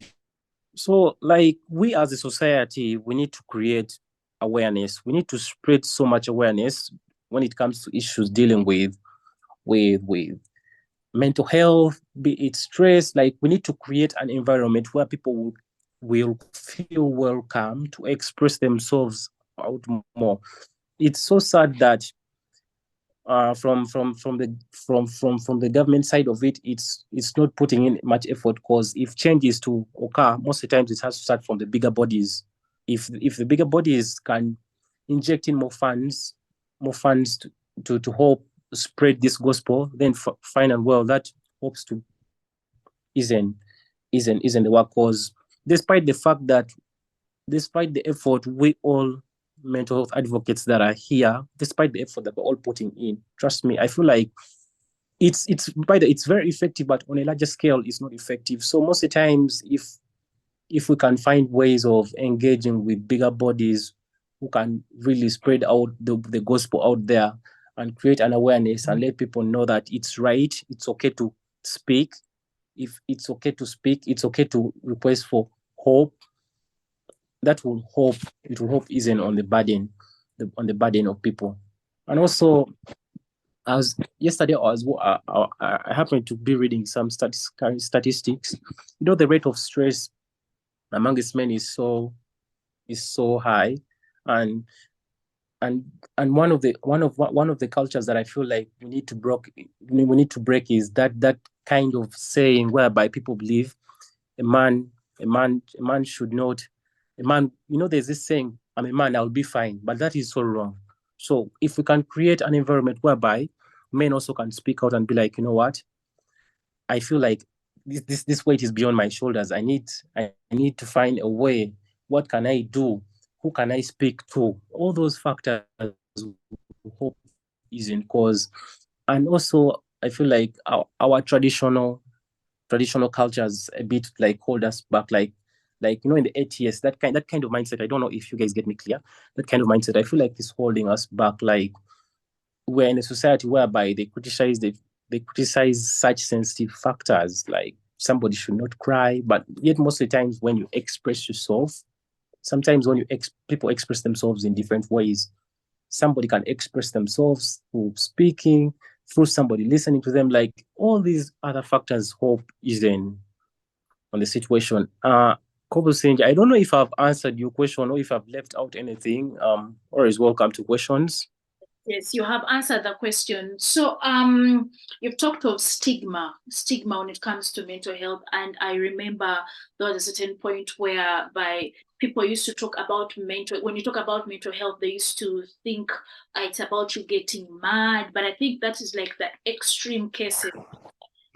Speaker 2: So like, we as a society, we need to create awareness. We need to spread so much awareness when it comes to issues dealing with mental health, be it stress. Like, we need to create an environment where people will will feel welcome to express themselves out more. It's so sad that from the government side of it, it's not putting in much effort, because if change is to occur, most of the times it has to start from the bigger bodies. If the bigger bodies can inject in more funds to help spread this gospel, then fine and well, that hopes to isn't the work. Cause despite the effort, we all mental health advocates that are here, despite the effort that we're all putting in, trust me, I feel like it's very effective, but on a larger scale, it's not effective. So most of the times, if we can find ways of engaging with bigger bodies who can really spread out the gospel out there and create an awareness and let people know that it's right, it's okay to speak. If it's okay to speak, it's okay to request for hope. That will help easing on the burden of people. And also, as yesterday I happened to be reading some statistics. The rate of stress amongst men is so high, and one of the cultures that I feel like we need to break is that kind of saying whereby people believe a man should not, there's this saying, I'm a man, I'll be fine, but that is so wrong. So if we can create an environment whereby men also can speak out and be like, you know what, I feel like this weight is beyond my shoulders. I need to find a way. What can I do? Who can I speak to? All those factors hope is in cause. And also, I feel like our traditional cultures a bit like hold us back, like in the E.A.T, that kind of mindset. I don't know if you guys get me clear. That kind of mindset, I feel like, is holding us back. Like, we're in a society whereby they criticize such sensitive factors, like somebody should not cry, but yet most of the times when you express yourself, sometimes when people express themselves in different ways. Somebody can express themselves through speaking, through somebody listening to them, like all these other factors hope is in on the situation. Kobusinge, I don't know if I've answered your question or if I've left out anything. Always welcome to questions.
Speaker 1: Yes, you have answered the question. So you've talked of stigma when it comes to mental health. And I remember there was a certain point whereby people used to talk about when you talk about mental health, they used to think it's about you getting mad. But I think that is like the extreme cases.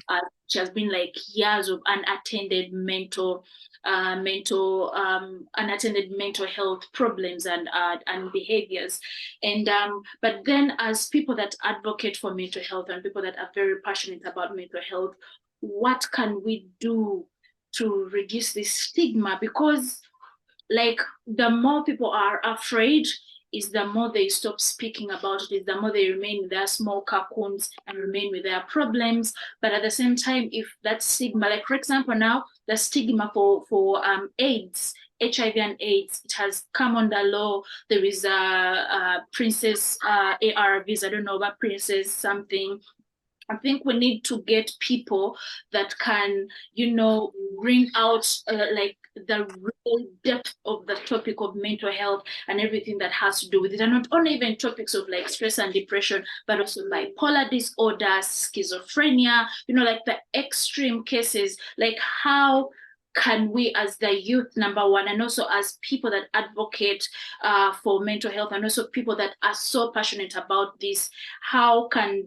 Speaker 1: Which has been like years of unattended mental health problems and behaviors. And but then, as people that advocate for mental health and people that are very passionate about mental health, what can we do to reduce this stigma? Because like the more people are afraid, is the more they stop speaking about it, is the more they remain with their small cocoons and remain with their problems. But at the same time, if that stigma, like for example now, the stigma for AIDS, HIV and AIDS, it has come under law. There is a Princess ARVs, I don't know about Princess something. I think we need to get people that can, bring out like the real depth of the topic of mental health and everything that has to do with it. And not only even topics of like stress and depression, but also bipolar disorder, schizophrenia, like the extreme cases, like how can we as the youth, number one, and also as people that advocate for mental health and also people that are so passionate about this, how can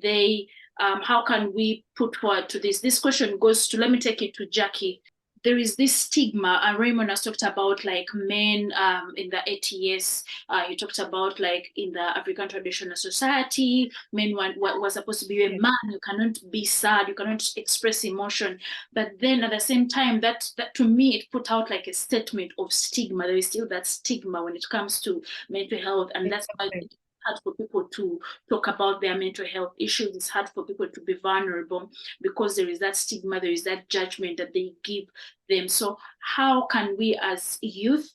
Speaker 1: we put forward to this? This question goes to, let me take it to Jackie. There is this stigma, and Raymond has talked about like men in the ATS. You talked about like in the African traditional society, men were supposed to be a man. You cannot be sad. You cannot express emotion. But then at the same time, that to me, it put out like a statement of stigma. There is still that stigma when it comes to mental health, and that's why it's hard for people to talk about their mental health issues. It's hard for people to be vulnerable because there is that stigma, there is that judgment that they give them. So how can we as youth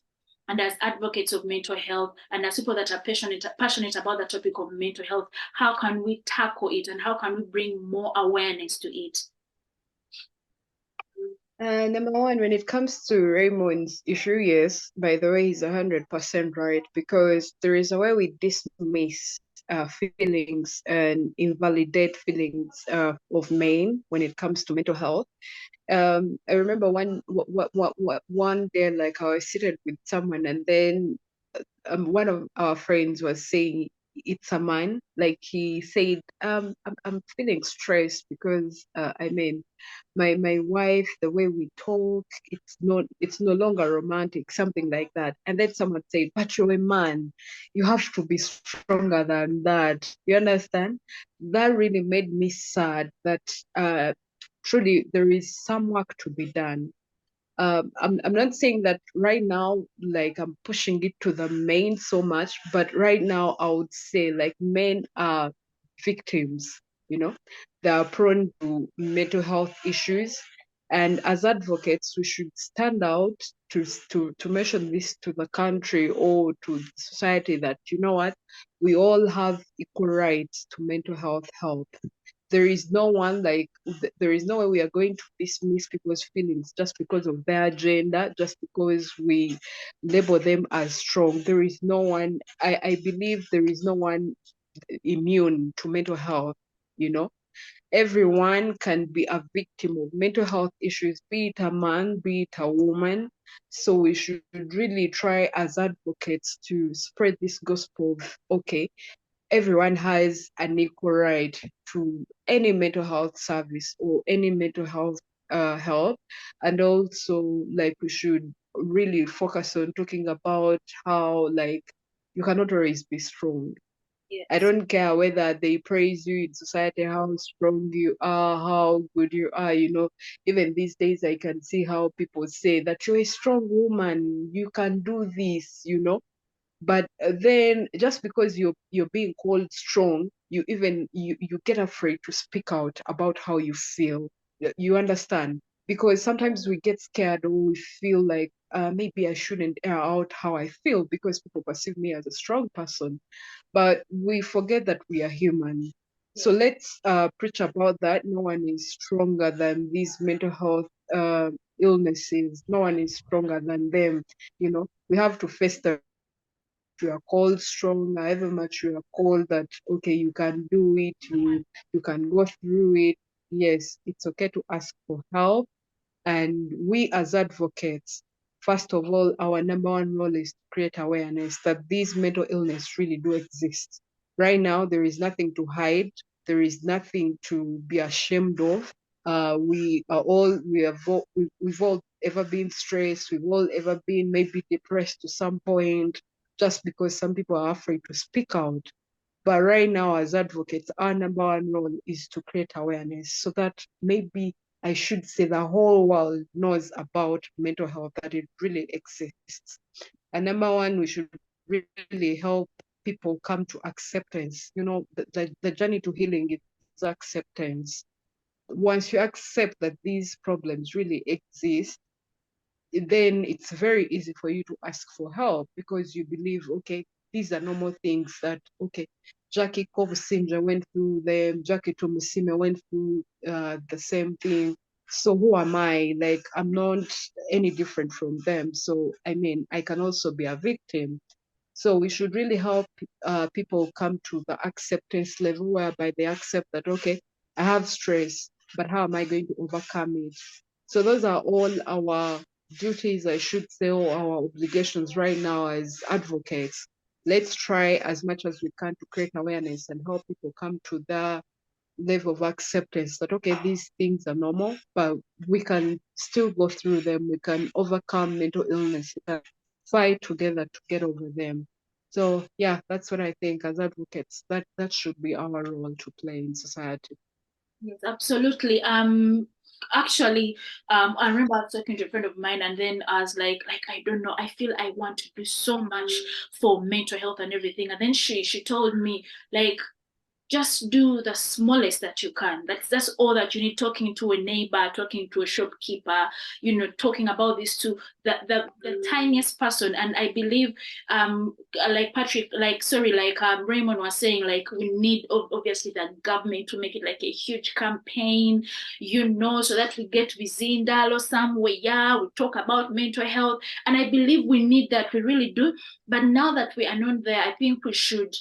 Speaker 1: and as advocates of mental health and as people that are passionate about the topic of mental health, how can we tackle it and how can we bring more awareness to it?
Speaker 3: Number one, when it comes to Raymond's issue, yes, by the way, he's 100% right, because there is a way we dismiss feelings and invalidate feelings of men when it comes to mental health. I remember one day, like I was seated with someone, and then one of our friends was saying it's a man. Like he said, I'm feeling stressed because I mean, my wife, the way we talk, it's no longer romantic, something like that. And then someone said, but you're a man, you have to be stronger than that. You understand? That really made me sad that truly there is some work to be done. I'm not saying that right now, like I'm pushing it to the main so much, but right now I would say like men are victims, you know, they are prone to mental health issues. And as advocates, we should stand out to mention this to the country or to society that, you know what, we all have equal rights to mental health help. There is no one like there is no way we are going to dismiss people's feelings just because of their gender, just because we label them as strong. There is no one, I believe there is no one immune to mental health, you know. Everyone can be a victim of mental health issues, be it a man, be it a woman. So we should really try as advocates to spread this gospel of, okay, everyone has an equal right to any mental health service or any mental health help. And also, like, we should really focus on talking about how, like, you cannot always be strong.
Speaker 1: Yes.
Speaker 3: I don't care whether they praise you in society, how strong you are, how good you are, you know. Even these days, I can see how people say that you're a strong woman, you can do this, you know. But then just because you're being called strong, you get afraid to speak out about how you feel. You understand? Because sometimes we get scared or we feel like maybe I shouldn't air out how I feel because people perceive me as a strong person. But we forget that we are human. So let's preach about that. No one is stronger than these mental health illnesses. No one is stronger than them. You know, we have to face the you are called strong, however much you are called that, okay, you can do it, you can go through it. Yes, it's okay to ask for help. And we as advocates, first of all, our number one role is to create awareness that these mental illness really do exist. Right now, there is nothing to hide. There is nothing to be ashamed of. We've all ever been stressed. We've all ever been maybe depressed to some point, just because some people are afraid to speak out. But right now, as advocates, our number one role is to create awareness so that maybe I should say the whole world knows about mental health, that it really exists. And number one, we should really help people come to acceptance. You know, the journey to healing is acceptance. Once you accept that these problems really exist, then it's very easy for you to ask for help because you believe, okay, these are normal things that, okay, Jackie Kobusinge went through them, Jackie Tomusime went through the same thing. So who am I? Like, I'm not any different from them. So, I mean, I can also be a victim. So we should really help people come to the acceptance level whereby they accept that, okay, I have stress, but how am I going to overcome it? So those are all our duties, I should say, or our obligations right now as advocates. Let's try as much as we can to create awareness and help people come to the level of acceptance that, okay, these things are normal, but we can still go through them. We can overcome mental illness, we can fight together to get over them. So yeah, that's what I think as advocates, that should be our role to play in society.
Speaker 1: Yes, absolutely. Actually, I remember I was talking to a friend of mine, and then I was like I don't know. I feel I want to do so much for mental health and everything. And then she told me, like, just do the smallest that you can. That's all that you need. Talking to a neighbor, talking to a shopkeeper, talking about this to the tiniest person. And I believe, like Patrick, Raymond was saying, like we need obviously the government to make it like a huge campaign, so that we get Vizindalo somewhere. Yeah, we talk about mental health, and I believe we need that. We really do. But now that we are not there, I think we should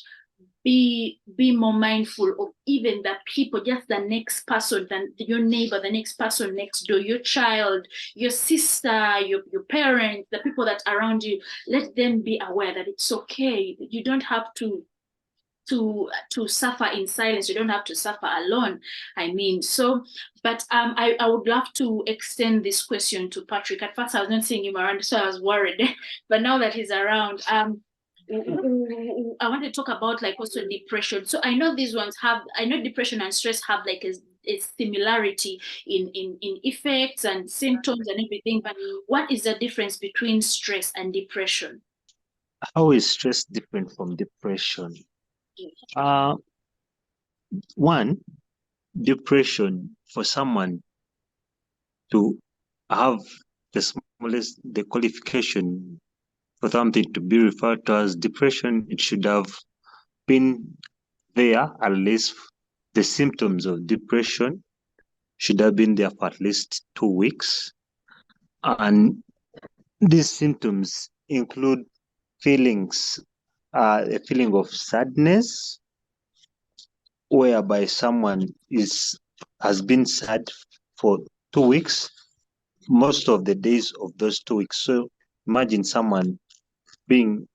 Speaker 1: be more mindful of even the people, just the next person, than your neighbor, the next person next door, your child, your sister, your parents, the people that are around you. Let them be aware that it's okay. You don't have to suffer in silence. You don't have to suffer alone. But I would love to extend this question to Patrick. At first I was not seeing him around, so I was worried. But now that he's around, I want to talk about like also depression. So I know depression and stress have like a similarity in effects and symptoms and everything, but what is the difference between stress and depression?
Speaker 4: How is stress different from depression? One, depression, for someone to have the qualification for something to be referred to as depression, it should have been there, at least the symptoms of depression should have been there for at least 2 weeks. And these symptoms include feelings, a feeling of sadness, whereby someone has been sad for 2 weeks, most of the days of those 2 weeks. So imagine someone being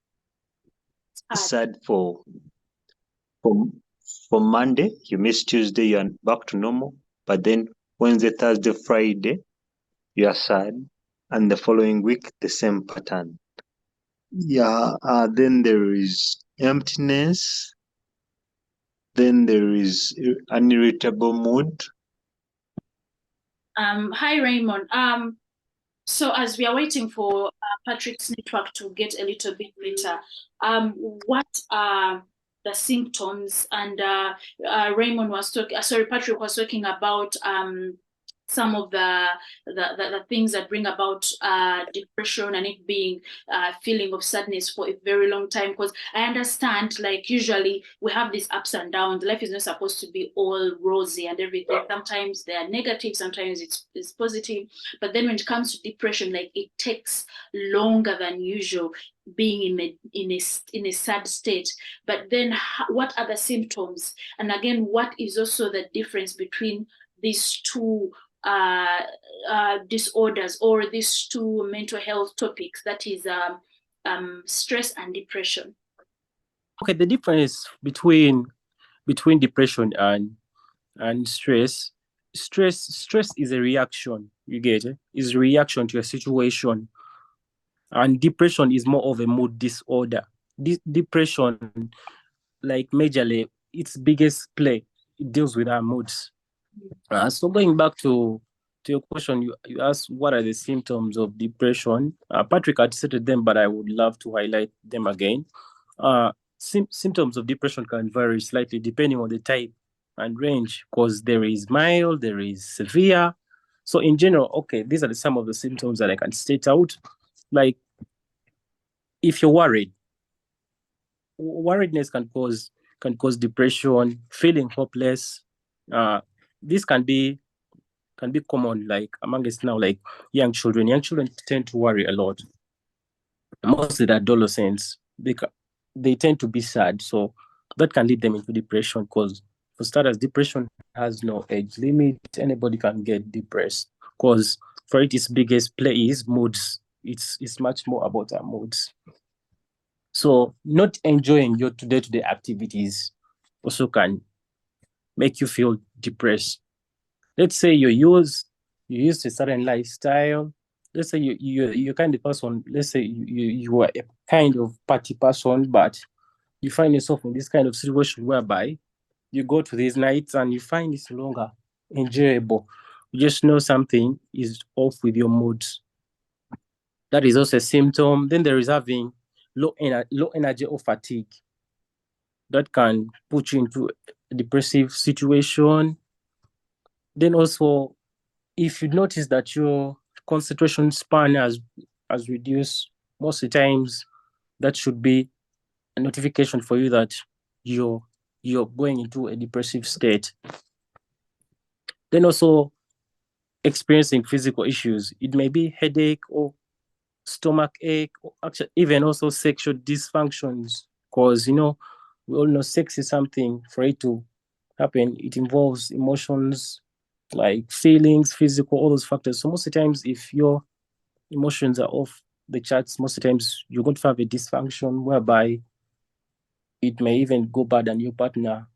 Speaker 4: sad for Monday, you miss Tuesday, you're back to normal, but then Wednesday, Thursday, Friday, you are sad, and the following week, the same pattern. Then there is emptiness, then there is an irritable mood.
Speaker 1: Hi, Raymond. So as we are waiting for Patrick's network to get a little bit better, what are the symptoms? And Patrick was talking about some of the things that bring about depression, and it being a feeling of sadness for a very long time. Because I understand, like usually we have these ups and downs. Life is not supposed to be all rosy and everything. Sometimes they are negative, sometimes it's positive. But then when it comes to depression, like it takes longer than usual, being in a sad state. But then what are the symptoms? And again, what is also the difference between these two disorders, or these two mental health topics, that is stress and depression?
Speaker 2: Okay, the difference between depression and stress is a reaction. You get it? Is a reaction to a situation, and depression is more of a mood disorder. Depression, like majorly, its biggest play, it deals with our moods. So going back to your question, you asked what are the symptoms of depression. Patrick had stated them, but I would love to highlight them again. Symptoms of depression can vary slightly depending on the type and range, because there is mild, there is severe. So in general, okay, these are some of the symptoms that I can state out. Like if you're worried, worriedness can cause depression, feeling hopeless. This can be common, like among us now, like young children. Young children tend to worry a lot. Most of the adolescents, they tend to be sad, so that can lead them into depression. Because for starters, depression has no age limit. Anybody can get depressed, because for it, its biggest play is moods. It's much more about our moods. So not enjoying your day-to-day activities also can make you feel depressed. Let's say you used a certain lifestyle. Let's say you're kind of person. Let's say you are a kind of party person, but you find yourself in this kind of situation whereby you go to these nights and you find it's no longer enjoyable. You just know something is off with your moods. That is also a symptom. Then there is having low energy or fatigue. That can put you into a depressive situation. Then also, if you notice that your concentration span has reduced, most of the times that should be a notification for you that you're going into a depressive state. Then also experiencing physical issues. It may be headache or stomach ache, or actually even also sexual dysfunctions. Because we all know sex is something, for it to happen, it involves emotions like feelings, physical, all those factors. So most of the times, if your emotions are off the charts, most of the times you're going to have a dysfunction whereby it may even go bad, and your partner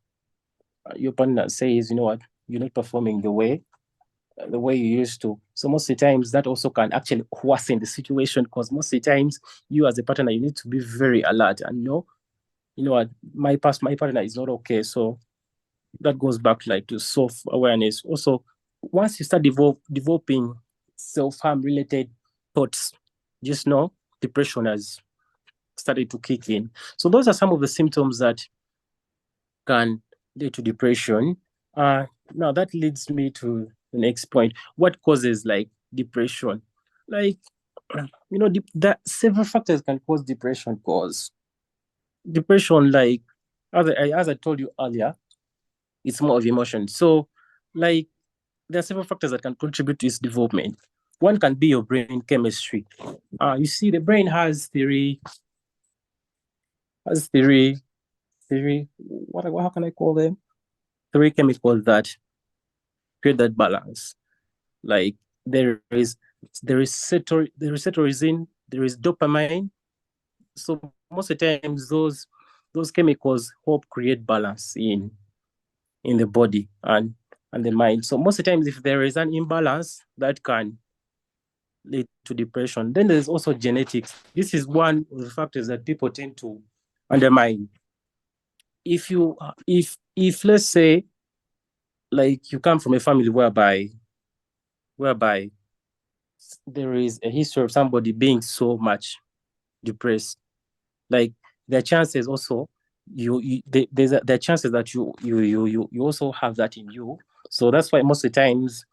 Speaker 2: says, you know what, you're not performing the way you used to. So most of the times that also can actually worsen the situation, because most of the times you as a partner, you need to be very alert and know, you know what, my partner is not okay. So that goes back like to self-awareness. Also, once you start developing self-harm related thoughts, just know depression has started to kick in. So those are some of the symptoms that can lead to depression. Now that leads me to the next point. What causes like depression? Like, that several factors can cause depression. Cause depression, like as I told you earlier, it's more of emotion. So, like, there are several factors that can contribute to its development. One can be your brain chemistry. You see, the brain has theory. How can I call them? Three chemicals that create that balance. Like there is serotonin, there is dopamine. So most of the times those chemicals help create balance in the body and the mind. So most of the times, if there is an imbalance, that can lead to depression. Then there's also genetics. This is one of the factors that people tend to undermine. If let's say, like, you come from a family whereby there is a history of somebody being so much depressed, like, there are chances also there are chances that you also have that in you. So that's why most of the times,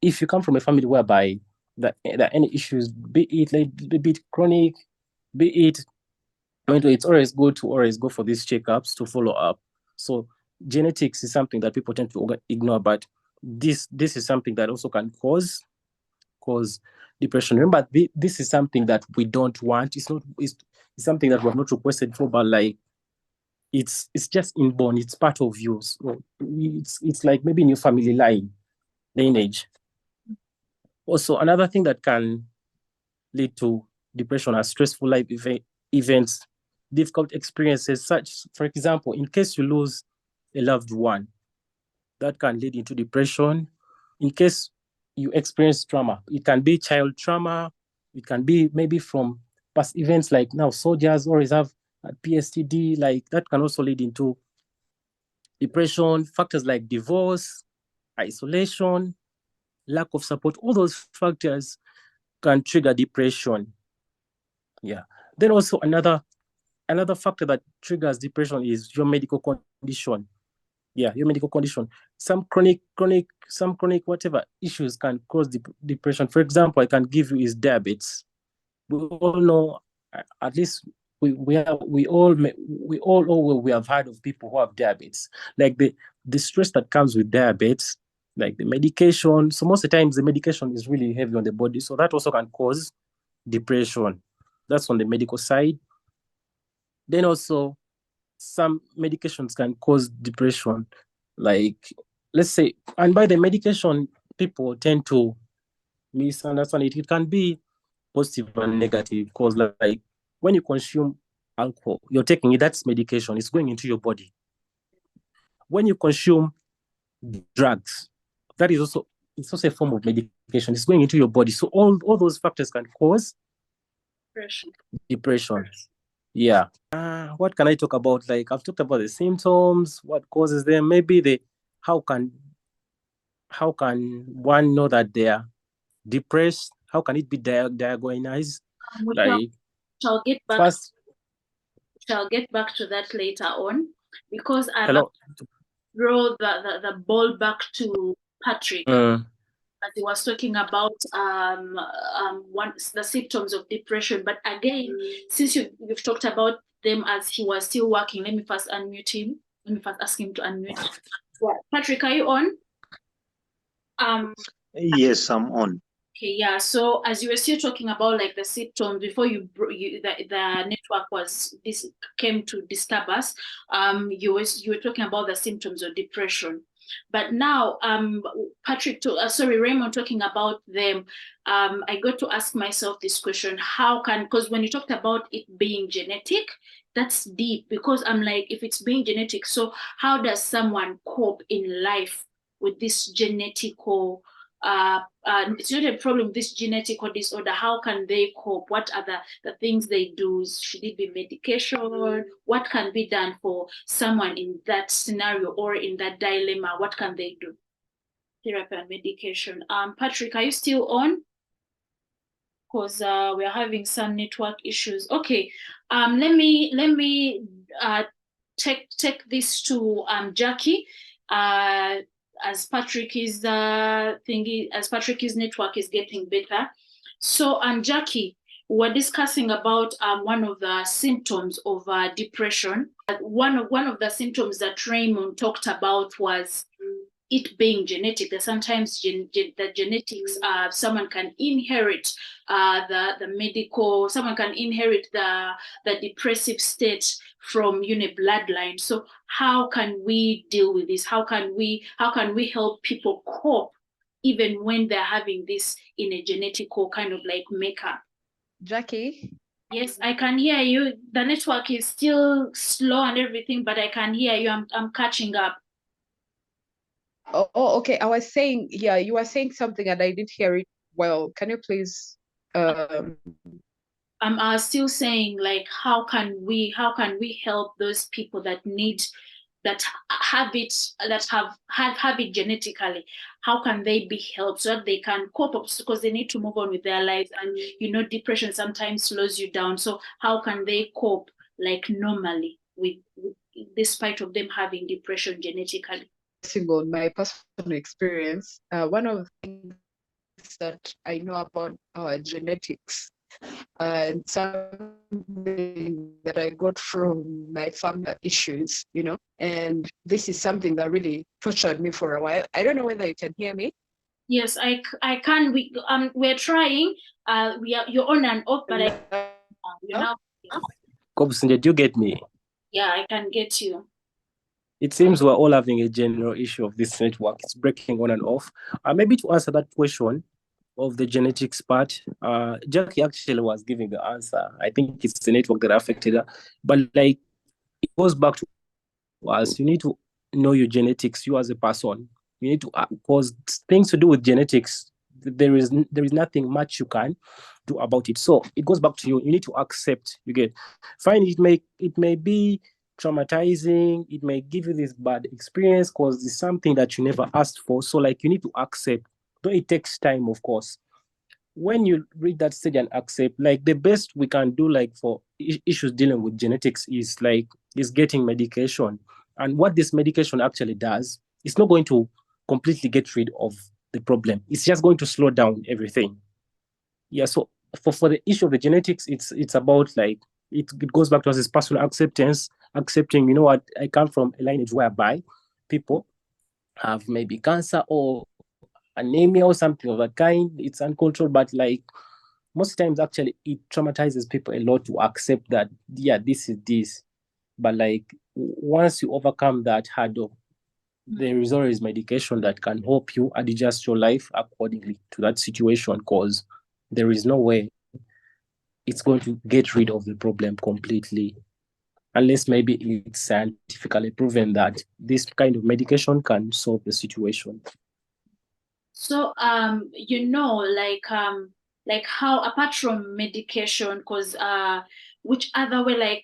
Speaker 2: if you come from a family whereby that any issues, be it chronic, be it mental, it's always good to always go for these checkups to follow up. So genetics is something that people tend to ignore, but this is something that also can cause depression. Remember, this is something that we don't want. It's something that we have not requested for, but like, it's just inborn. It's part of you. So it's like maybe in your family lineage. Also, another thing that can lead to depression are stressful life events, difficult experiences, such, for example, in case you lose a loved one, that can lead into depression. In case you experience trauma, it can be child trauma, it can be maybe from past events, like now soldiers always have a PSTD, like that can also lead into depression. Factors like divorce, isolation, lack of support, all those factors can trigger depression. Yeah. Then also another factor that triggers depression is your medical condition. Yeah, your medical condition. Some chronic whatever issues can cause depression. For example, I can give you is diabetes. We all know, at least we all know, we have heard of people who have diabetes. Like the stress that comes with diabetes, like the medication. So most of the times the medication is really heavy on the body. So that also can cause depression. That's on the medical side. Then also, some medications can cause depression. Like, let's say, and by the medication, people tend to misunderstand it. It can be positive and negative, because like when you consume alcohol, you're taking it, that's medication, it's going into your body. When you consume drugs, that is also, it's also a form of medication, it's going into your body. So all those factors can cause depression. Yeah. What can I talk about? Like, I've talked about the symptoms, what causes them, maybe how can one know that they are depressed? How can it be diagnosed? Like,
Speaker 1: shall get back
Speaker 2: first,
Speaker 1: to that later on, because
Speaker 2: hello.
Speaker 1: throw the ball back to Patrick. As he was talking about the symptoms of depression. But again, since you've talked about them as he was still working, let me first unmute him. Let me first ask him to unmute. Yeah. Patrick, are you on?
Speaker 4: Yes, I'm on.
Speaker 1: Okay, yeah. So as you were still talking about like the symptoms before the network came to disturb us, you were talking about the symptoms of depression. But now, Raymond talking about them, I got to ask myself this question: because when you talked about it being genetic, that's deep, because I'm like, if it's being genetic, so how does someone cope in life with this genetical it's not a problem with this genetic or disorder? How can they cope? What are the things they do? Should it be medication? What can be done for someone in that scenario or in that dilemma? What can they do? Therapy and medication. Patrick, are you still on? Because we're having some network issues. Okay. Let me take this to Jackie. As Patrick's network is getting better. So, Jackie, we're discussing about one of the symptoms of depression. One of the symptoms that Raymond talked about was it being genetic. That sometimes the genetics, someone can inherit someone can inherit the depressive state from bloodline. So how can we deal with this? How can we help people cope even when they're having this in a genetical kind of like makeup?
Speaker 3: Jackie?
Speaker 1: Yes, I can hear you. The network is still slow and everything, but I can hear you. I'm catching up.
Speaker 3: Oh, okay. I was saying, yeah, you were saying something and I didn't hear it well. Can you please
Speaker 1: I'm still saying, like, how can we help those people that have it genetically? How can they be helped so that they can cope up, because they need to move on with their lives, and depression sometimes slows you down. So how can they cope like normally with despite of them having depression genetically?
Speaker 3: On my personal experience, one of the things that I know about genetics and something that I got from my family issues, and this is something that really tortured me for a while. I don't know whether you can hear me.
Speaker 1: Yes, I can. We're trying. You're on and off, but
Speaker 2: Kobusinge, do you get me?
Speaker 1: Yeah, I can get you.
Speaker 2: It seems we're all having a general issue of this network. It's breaking on and off. Maybe to answer that question of the genetics part, Jackie actually was giving the answer. I think it's the network that affected her. But like, it goes back to us. You need to know your genetics, you as a person. You need to, because things to do with genetics, there is nothing much you can do about it. So it goes back to you. You need to accept. You get fine. It may be traumatizing. It may give you this bad experience because it's something that you never asked for. So like, you need to accept. Though it takes time, of course. When you reach that stage and accept, like, the best we can do, like, for issues dealing with genetics is getting medication. And what this medication actually does, it's not going to completely get rid of the problem. It's just going to slow down everything. Yeah. So for the issue of the genetics, it's about, like, it goes back to us as personal acceptance, accepting, you know what, I come from a lineage whereby people have maybe cancer or anemia or something of that kind. It's uncontrolled, but like, most times actually it traumatizes people a lot to accept that, yeah, this is this. But like, once you overcome that hurdle, there is always medication that can help you adjust your life accordingly to that situation, because there is no way it's going to get rid of the problem completely, unless maybe it's scientifically proven that this kind of medication can solve the situation.
Speaker 1: So like how, apart from medication, because which other way, like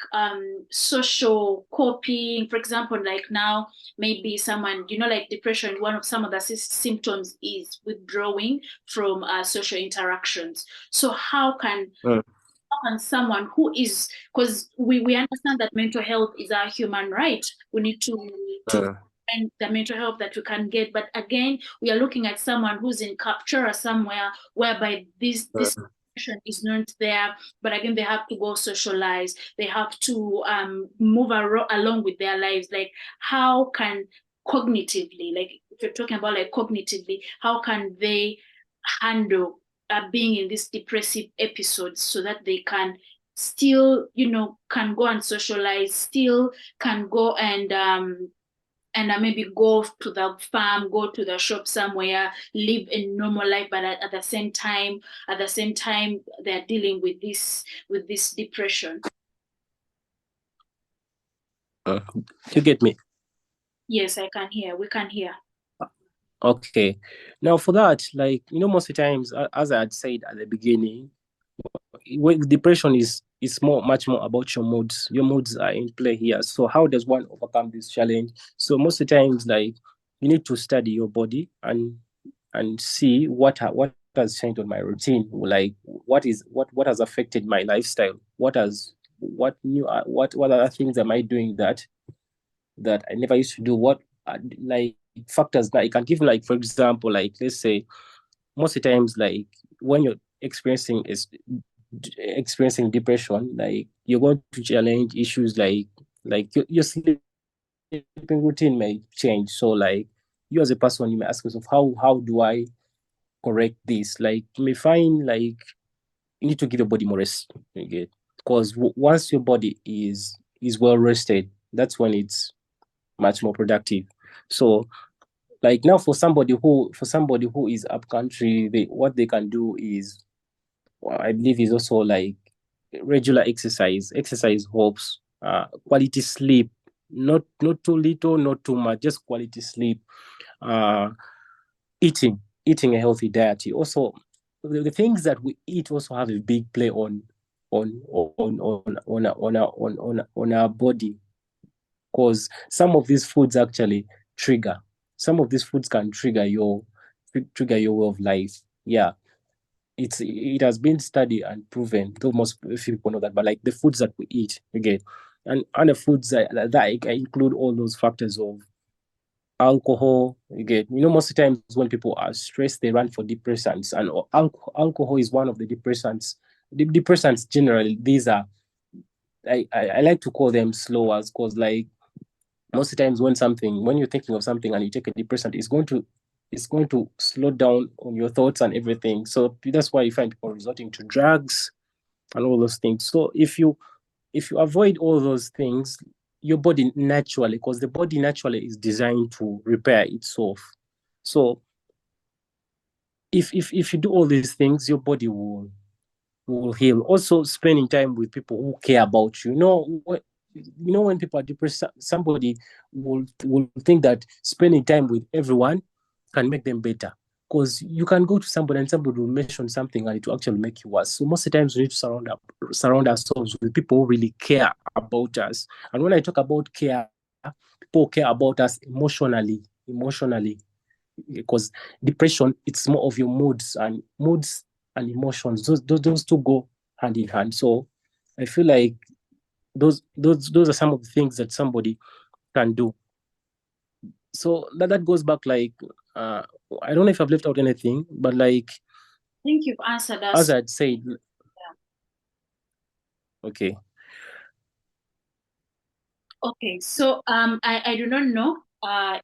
Speaker 1: social coping, for example, like now maybe someone, like depression, some of the symptoms is withdrawing from social interactions. So how can someone who is, because we understand that mental health is a human right, we need to and the mental health that we can get. But again, we are looking at someone who's in capture or somewhere whereby this depression is not there. But again, they have to go socialize. They have to move along with their lives. Like, how can cognitively, like if you're talking about like cognitively, how can they handle being in these depressive episodes so that they can still, can go and socialize, still can go and maybe go to the farm, go to the shop somewhere, live a normal life, but at the same time, they're dealing with this depression.
Speaker 2: You get me?
Speaker 1: Yes, I can hear. We can hear.
Speaker 2: Okay. Now for that, like, most of the times, as I had said at the beginning, depression is much more about your moods. Your moods are in play here. So how does one overcome this challenge? So most of the times, like, you need to study your body and see what has changed on my routine. Like, what has affected my lifestyle? What other things am I doing that I never used to do? What like factors that I can give, like, for example, like, let's say most of the times, like, when you're experiencing depression, like, you're going to challenge issues like your sleeping routine may change. So, like, you as a person, you may ask yourself, how do I correct this? Like, you may find, like, you need to give your body more rest. Okay, because once your body is well rested, that's when it's much more productive. So, like, now for somebody who is up country, what they can do is, I believe, is also like regular exercise. Exercise helps. Quality sleep, not too little, not too much, just quality sleep. Uh, eating a healthy diet. Also, the things that we eat also have a big play on our body, because some of these foods actually trigger. Some of these foods can trigger your way of life. Yeah, it has been studied and proven, though most few people know that. But, like, the foods that we eat, again, and the foods that include all those factors of alcohol. Again, most of the times when people are stressed, they run for depressants, and alcohol is one of the depressants. The depressants generally, these are, I like to call them slowers, because, like, most of the times when you're thinking of something and you take a depressant, it's going to slow down on your thoughts and everything. So that's why you find people resorting to drugs and all those things. So if you avoid all those things, your body naturally, because the body naturally is designed to repair itself. So if you do all these things, your body will heal. Also, spending time with people who care about you. When people are depressed, somebody will think that spending time with everyone can make them better. Because you can go to somebody and somebody will mention something and it will actually make you worse. So most of the times we need to surround ourselves with people who really care about us. And when I talk about care, people care about us emotionally, because depression, it's more of your moods and emotions. Those two go hand in hand. So I feel like those are some of the things that somebody can do. So that goes back, like, I don't know if I've left out anything, but, like,
Speaker 1: I think you've answered us.
Speaker 2: As I'd said, okay.
Speaker 1: Okay, so I do not know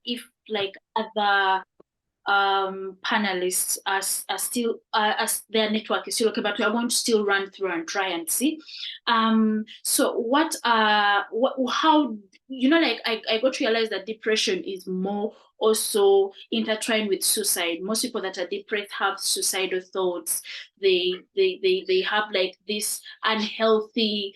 Speaker 1: if, like, other panelists are still as their network is still okay, but we are going to still run through and try and see. So how, like, I got to realize that depression is more also intertwined with suicide. Most people that are depressed have suicidal thoughts. They have like this unhealthy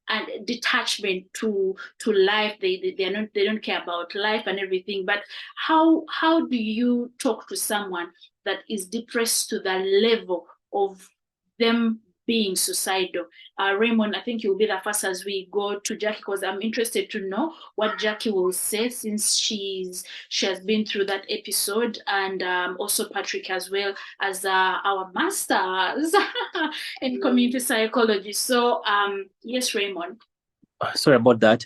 Speaker 1: and detachment to life. They don't care about life and everything. But how do you talk to someone that is depressed to the level of them being suicidal? Raymond, I think you'll be the first as we go to Jackie, because I'm interested to know what Jackie will say, since she has been through that episode, and also Patrick as well, as our masters in community psychology. So yes, Raymond.
Speaker 2: Sorry about that.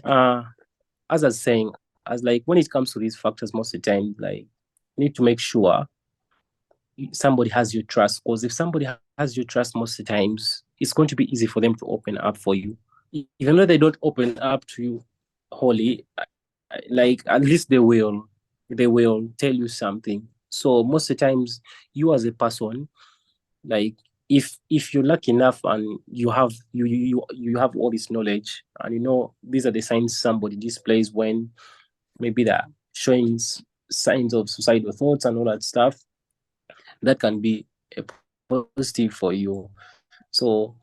Speaker 2: as I was saying, as like when it comes to these factors, most of the time, like you need to make sure somebody has your trust. Because if somebody has your trust, most of the times, it's going to be easy for them to open up for you. Even though they don't open up to you wholly, like at least they will tell you something. So most of the times, you as a person, like if you're lucky enough and you have all this knowledge, and you know these are the signs somebody displays when maybe they're showing signs of suicidal thoughts and all that stuff, that can be a positive for you. So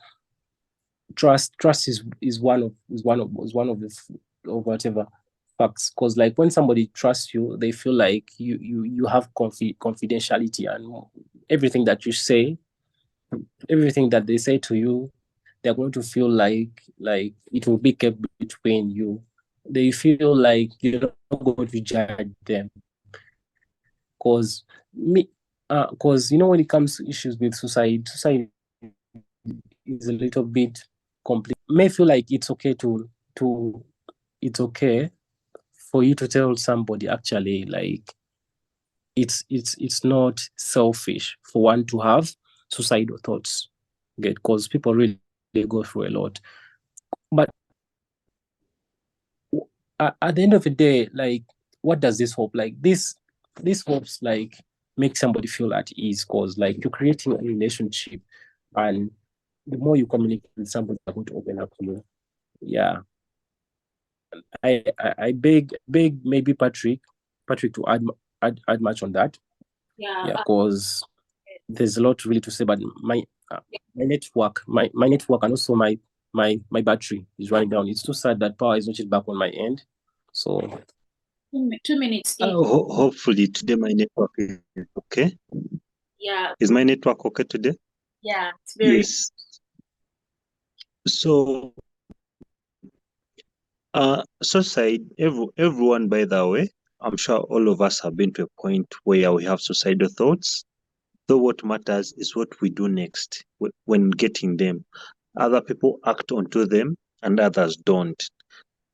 Speaker 2: trust is one of the of whatever facts, because like when somebody trusts you, they feel like you have confidentiality, and everything that they say to you, they're going to feel like it will be kept between you. They feel like you're not going to judge them, because because when it comes to issues with suicide is a little bit complete. May feel like it's okay for you to tell somebody, actually, like it's not selfish for one to have suicidal thoughts, okay? Because people really go through a lot. But at the end of the day, like, what does this hope? Like this hopes like make somebody feel at ease, because like you're creating a relationship, and the more you communicate with somebody, they're going to open up to you. Yeah. I beg maybe Patrick to add much on that.
Speaker 1: Yeah.
Speaker 2: Because there's a lot really to say, but my network and also my battery is running down. It's too sad that power is not yet back on my end. So
Speaker 1: 2 minutes.
Speaker 4: Hopefully today my network is okay.
Speaker 1: Yeah.
Speaker 4: Is my network okay today?
Speaker 1: Yeah, it's very.
Speaker 4: Yes. So suicide, everyone, by the way, I'm sure all of us have been to a point where we have suicidal thoughts. Though what matters is what we do next when getting them. Other people act onto them and others don't.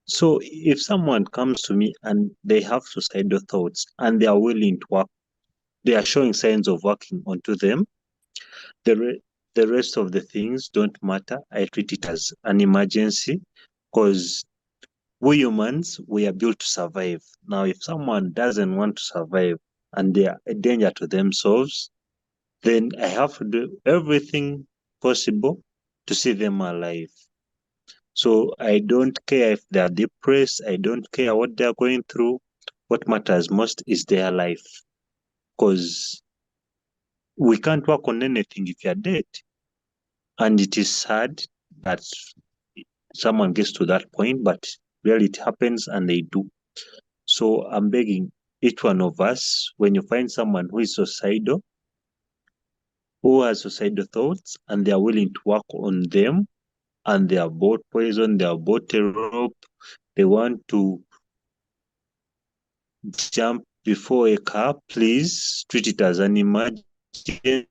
Speaker 4: So if someone comes to me and they have suicidal thoughts and they are willing to work, they are showing signs of working onto them, the rest of the things don't matter. I treat it as an emergency, because we humans, we are built to survive. Now, if someone doesn't want to survive and they are a danger to themselves, then I have to do everything possible to see them alive. So I don't care if they are depressed. I don't care what they are going through. What matters most is their life, because we can't work on anything if you're dead. And it is sad that someone gets to that point, but really it happens and they do. So I'm begging each one of us, when you find someone who is suicidal, who has suicidal thoughts, and they are willing to work on them, and they are bought poison, they are bought a rope, they want to jump before a car, please treat it as an emergency.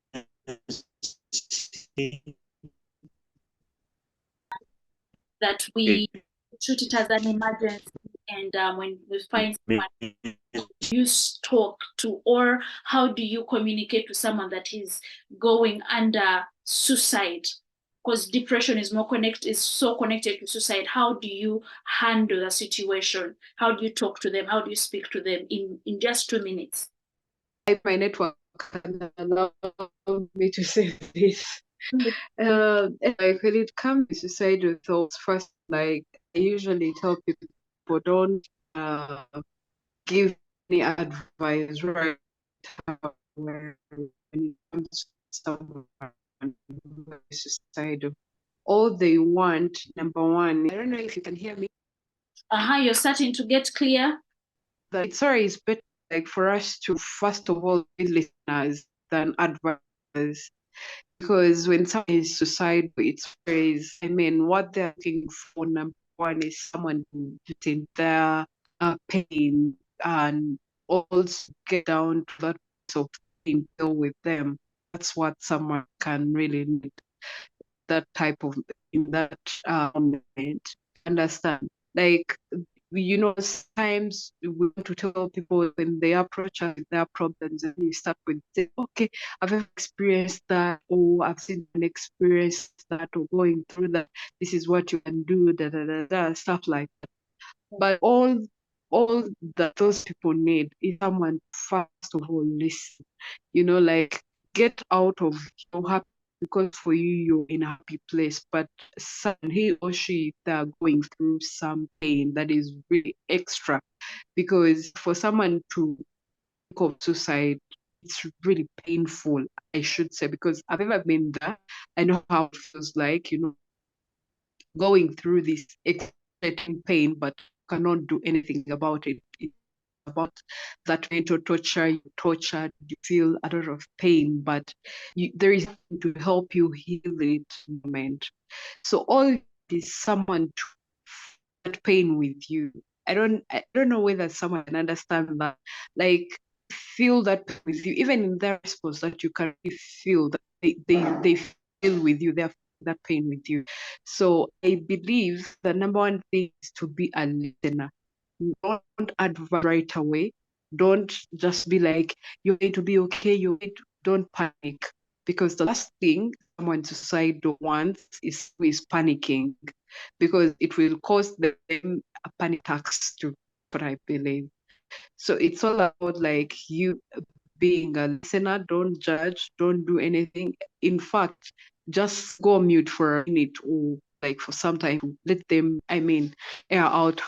Speaker 1: That we treat it as an emergency, and when we find someone, you talk to, or how do you communicate with someone that is going under suicide? Because depression is so connected to suicide. How do you handle the situation? How do you talk to them? How do you speak to them in just 2 minutes?
Speaker 3: My network can allow me to say this. Like when it comes to suicidal thoughts, first, like I usually tell people, don't give any advice right when it comes to someone who is suicidal. All they want, number one, I don't know if you can hear me.
Speaker 1: You're starting to get clear.
Speaker 3: Sorry, it's better like for us to first of all be listeners than advisors. Because when someone is suicidal, it's always, what they're looking for, number one, is someone to in their pain and also get down to that place of pain, deal with them. That's what someone can really need. That type of, in that moment. Understand? Like, you know, sometimes we want to tell people when they approach us with their problems, and you start with, say, okay, I've experienced that, or I've seen an experience that, or going through that. This is what you can do, stuff like that. But all that those people need is someone, first of all, listen. You know, like, get out of your happy, because for you, you're in a happy place, but he or she, they're going through some pain that is really extra. Because for someone to think of suicide, it's really painful, I should say, because I've ever been there. I know how it feels like, you know, going through this excruciating pain, but cannot do anything about it. It's about that mental torture. You tortured, you feel a lot of pain, but there is nothing to help you heal it moment. So all is someone to feel that pain with you. I don't know whether someone can understand that. Like, feel that pain with you, even in their response, that you can feel that they feel with you, they're feeling that pain with you. So I believe the number one thing is to be a listener. Don't advise right away. Don't just be like, you're going to be okay, don't panic. Because the last thing someone suicidal wants is who is panicking, because it will cause them a panic attacks too, but I believe. So it's all about, like, you being a listener. Don't judge, don't do anything. In fact, just go mute for a minute, or like for some time, let them, air out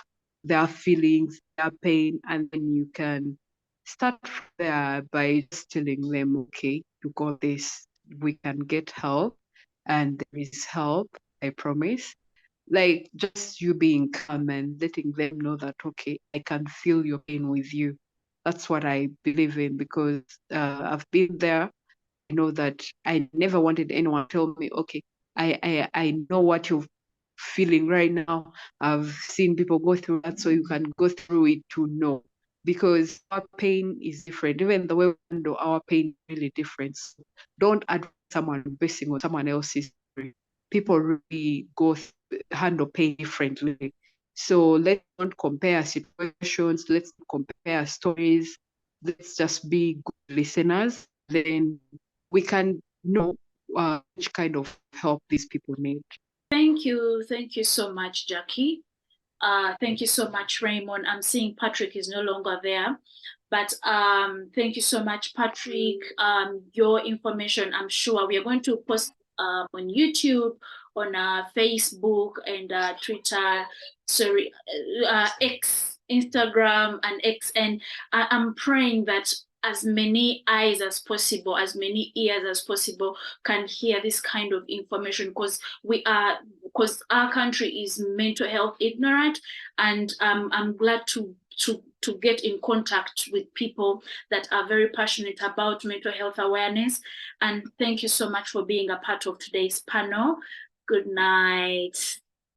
Speaker 3: their feelings, their pain, and then you can start there by just telling them, okay, you got this, we can get help, and there is help, I promise. Like, just you being calm and letting them know that, okay, I can feel your pain with you. That's what I believe in, because I've been there. I know that I never wanted anyone to tell me, okay, I know what you're feeling right now. I've seen people go through that, so you can go through it to know. Because our pain is different. Even the way we handle our pain is really different. So don't advise someone basing on someone else's story. People really handle pain differently. So let's not compare situations, let's not compare stories. Let's just be good listeners. Then we can know which kind of help these people need.
Speaker 1: Thank you so much, Jackie. Thank you so much, Raymond. I'm seeing Patrick is no longer there, but thank you so much, Patrick. Your information, I'm sure we are going to post on YouTube, on Facebook, and Twitter, X, Instagram, and X. And I'm praying that as many eyes as possible, as many ears as possible can hear this kind of information, because our country is mental health ignorant, and I'm glad to get in contact with people that are very passionate about mental health awareness. And thank you so much for being a part of today's panel. Good night.